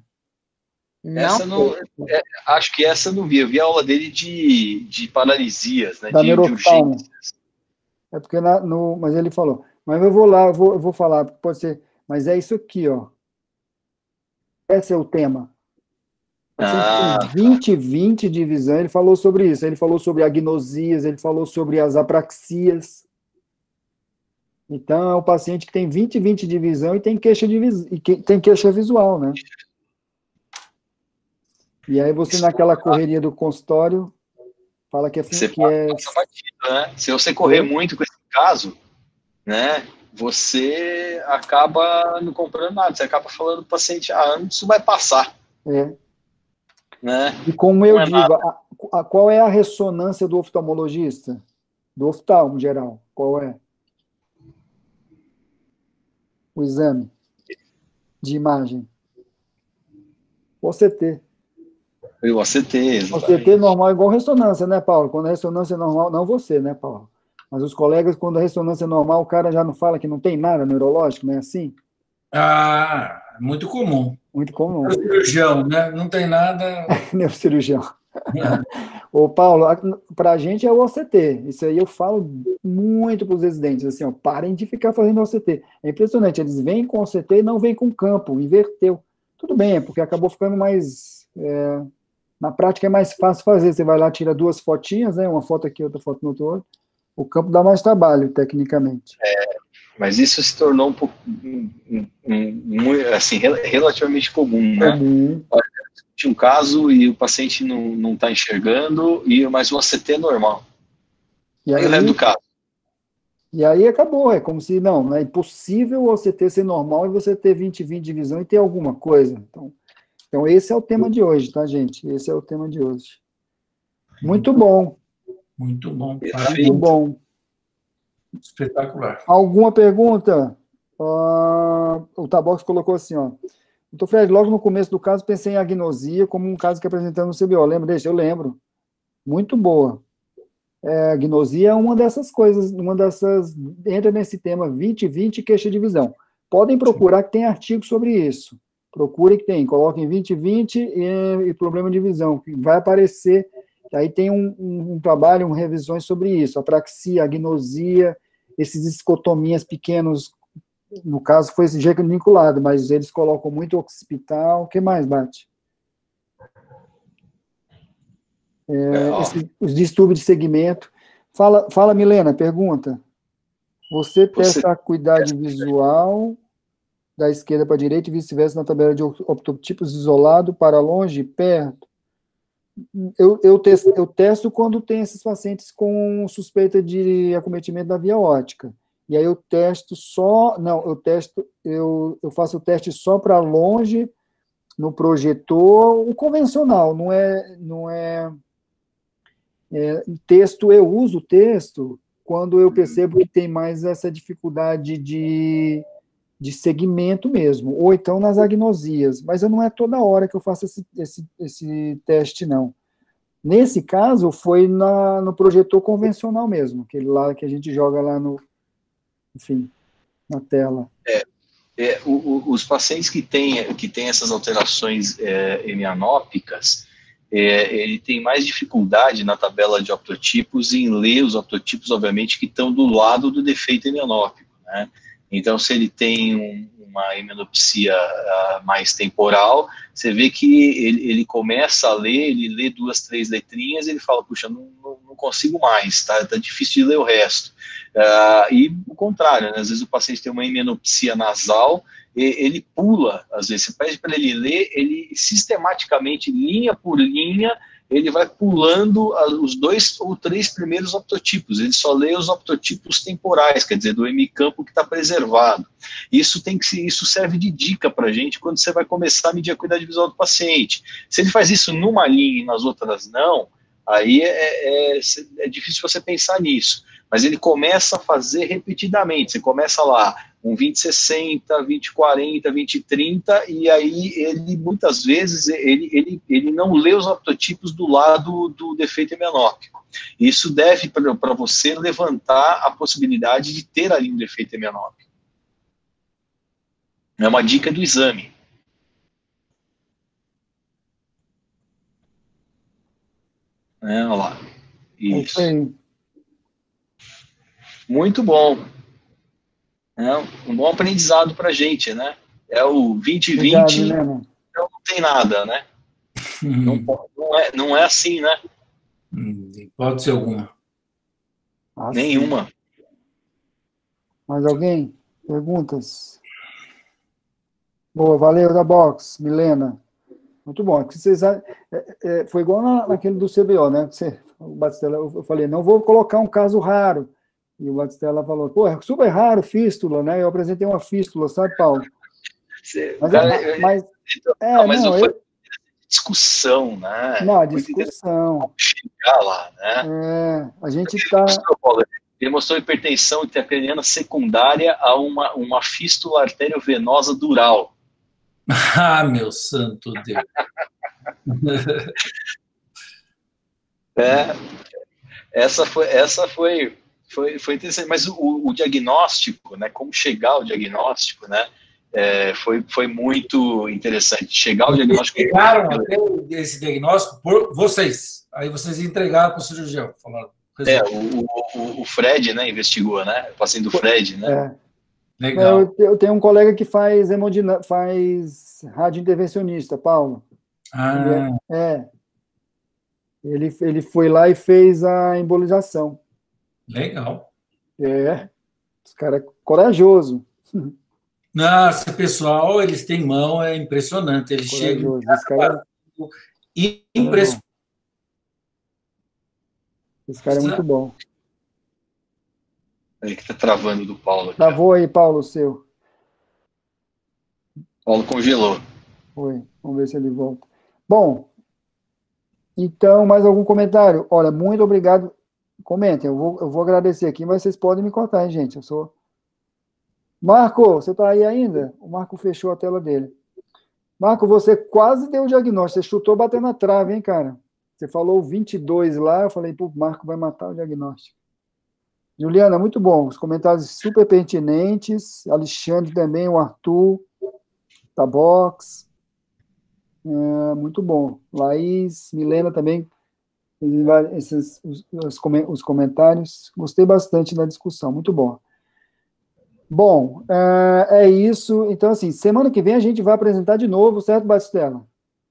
Essa não, acho que essa eu não vi. Eu vi a aula dele de paralisias, né? De urgências. É porque mas ele falou, mas eu vou lá, eu vou falar, pode ser, mas é isso aqui, ó. Esse é o tema. 20 de visão, ele falou sobre isso, ele falou sobre agnosias, ele falou sobre as apraxias. Então, é um paciente que tem 20 de visão e tem queixa visual, né? E aí você, naquela correria do consultório, fala que você passa batida, né? Se você correr muito com esse caso, né, você acaba não comprando nada, você acaba falando do paciente, isso vai passar. Né? E como eu digo, qual é a ressonância do oftalmologista? Do oftalmo, geral, qual é? O exame de imagem. O OCT. O OCT, exatamente. O OCT normal é igual ressonância, né, Paulo? Quando a ressonância é normal, não você, né, Paulo? Mas os colegas, quando a ressonância é normal, o cara já não fala que não tem nada neurológico, não é assim? Muito comum. Muito comum. Neurocirurgião, né? Não tem nada... Neurocirurgião. Ô, Paulo, pra gente é o OCT. Isso aí eu falo muito para os residentes, assim, ó, parem de ficar fazendo OCT. É impressionante, eles vêm com OCT e não vêm com campo, inverteu. Tudo bem, é porque acabou ficando mais... na prática é mais fácil fazer, você vai lá, tira 2 fotinhas, né, uma foto aqui, outra foto no outro, O campo dá mais trabalho, tecnicamente. Mas isso se tornou um pouco, assim, relativamente comum, né? Tinha um caso e o paciente não está enxergando, mas o ACT é normal. E aí o resto do caso. E aí acabou, é como se, não é impossível você ter ser normal e você ter 20/20 de visão e ter alguma coisa. Então esse é o tema de hoje, tá, gente? Esse é o tema de hoje. Muito bom. Muito bom. Muito bom. Espetacular. Alguma pergunta? O Tabox colocou assim, ó. Doutor Fred, logo no começo do caso, pensei em agnosia como um caso que apresentando no CBO. Lembra desse? Eu lembro. Muito boa. A agnosia é uma dessas coisas, entra nesse tema 20/20 queixa de visão. Podem procurar que tem artigo sobre isso. Procurem que tem, coloquem 20/20 e problema de visão, que vai aparecer. Aí tem um trabalho, revisões sobre isso, apraxia, agnosia, esses escotomias pequenos, no caso foi esse geniculado, mas eles colocam muito occipital. O que mais, Bate? Os distúrbios de segmento. Fala, Milena, pergunta. Você testa a acuidade visual da esquerda para a direita e vice-versa na tabela de optotipos isolado para longe e perto? Eu testo quando tem esses pacientes com suspeita de acometimento da via óptica. E aí eu testo só, eu faço o teste só para longe no projetor, o convencional, não é texto, eu uso o texto quando eu percebo que tem mais essa dificuldade de segmento mesmo, ou então nas agnosias, mas não é toda hora que eu faço esse teste, não. Nesse caso, foi no projetor convencional mesmo, aquele lá que a gente joga lá na tela. Os pacientes que têm essas alterações hemianópicas, ele tem mais dificuldade na tabela de optotipos em ler os optotipos, obviamente, que estão do lado do defeito hemianópico, né? Então, se ele tem uma hemianopsia mais temporal, você vê que ele começa a ler, ele lê 2, 3 letrinhas, ele fala, puxa, não consigo mais, tá difícil de ler o resto. E o contrário, né? Às vezes o paciente tem uma hemianopsia nasal, ele pula, às vezes você pede para ele ler, ele sistematicamente, linha por linha, ele vai pulando os 2 ou 3 primeiros optotipos, ele só lê os optotipos temporais, quer dizer, do hemicampo que está preservado. Isso serve de dica para a gente quando você vai começar a medir a acuidade visual do paciente. Se ele faz isso numa linha e nas outras não, aí é difícil você pensar nisso. Mas ele começa a fazer repetidamente, você começa lá, um 20/60, 20/40, 20/30, e aí ele, muitas vezes, ele não lê os optotipos do lado do defeito hemianópico. Isso deve, para você, levantar a possibilidade de ter ali um defeito hemianópico. É uma dica do exame. Olha lá. Isso. Muito bom. Um bom aprendizado para a gente, né? É o 20/20, então não tem nada, né? Não é assim, né? Pode ser alguma. Nenhuma. Mais alguém? Perguntas? Boa, valeu da Box, Milena. Muito bom. Foi igual naquele do CBO, né? O Batistella, eu falei, não vou colocar um caso raro. E o Batistella falou, pô, é super raro fístula, né? Eu apresentei uma fístula, sabe, Paulo? Mas foi discussão, né? Não, a discussão. Chegar lá, né? A gente está... Ele mostrou hipertensão intracraniana secundária a uma fístula arteriovenosa dural. Ah, meu santo Deus. Essa foi interessante, mas o diagnóstico, né, como chegar ao diagnóstico, né, foi muito interessante. Chegar ao diagnóstico... Chegaram até esse diagnóstico por vocês, aí vocês entregaram para o cirurgião. Falaram, o Fred, né, investigou, né, o paciente do Fred, né. Legal. Eu tenho um colega que faz radiointervencionista, Paulo. Ele foi lá e fez a embolização. Legal. Os caras corajoso. Nossa, pessoal, eles têm mão, é impressionante. Eles chegam... Esse cara impressionante. Esse cara é muito bom. Aí que tá travando do Paulo. Aqui, Travou aí, Paulo, o seu. Paulo congelou. Foi. Vamos ver se ele volta. Bom, então, mais algum comentário? Olha, muito obrigado. Comentem, eu vou agradecer aqui, mas vocês podem me cortar, hein, gente? Eu sou... Marco, você está aí ainda? O Marco fechou a tela dele. Marco, você quase deu o diagnóstico. Você chutou batendo na trave, hein, cara? Você falou 22 lá, eu falei, pô, o Marco vai matar o diagnóstico. Juliana, muito bom. Os comentários super pertinentes. Alexandre também, o Arthur, Tabox. Muito bom. Laís, Milena também. Os comentários. Gostei bastante da discussão. Muito bom. Bom, é isso. Então, assim, semana que vem a gente vai apresentar de novo, certo, Batistella?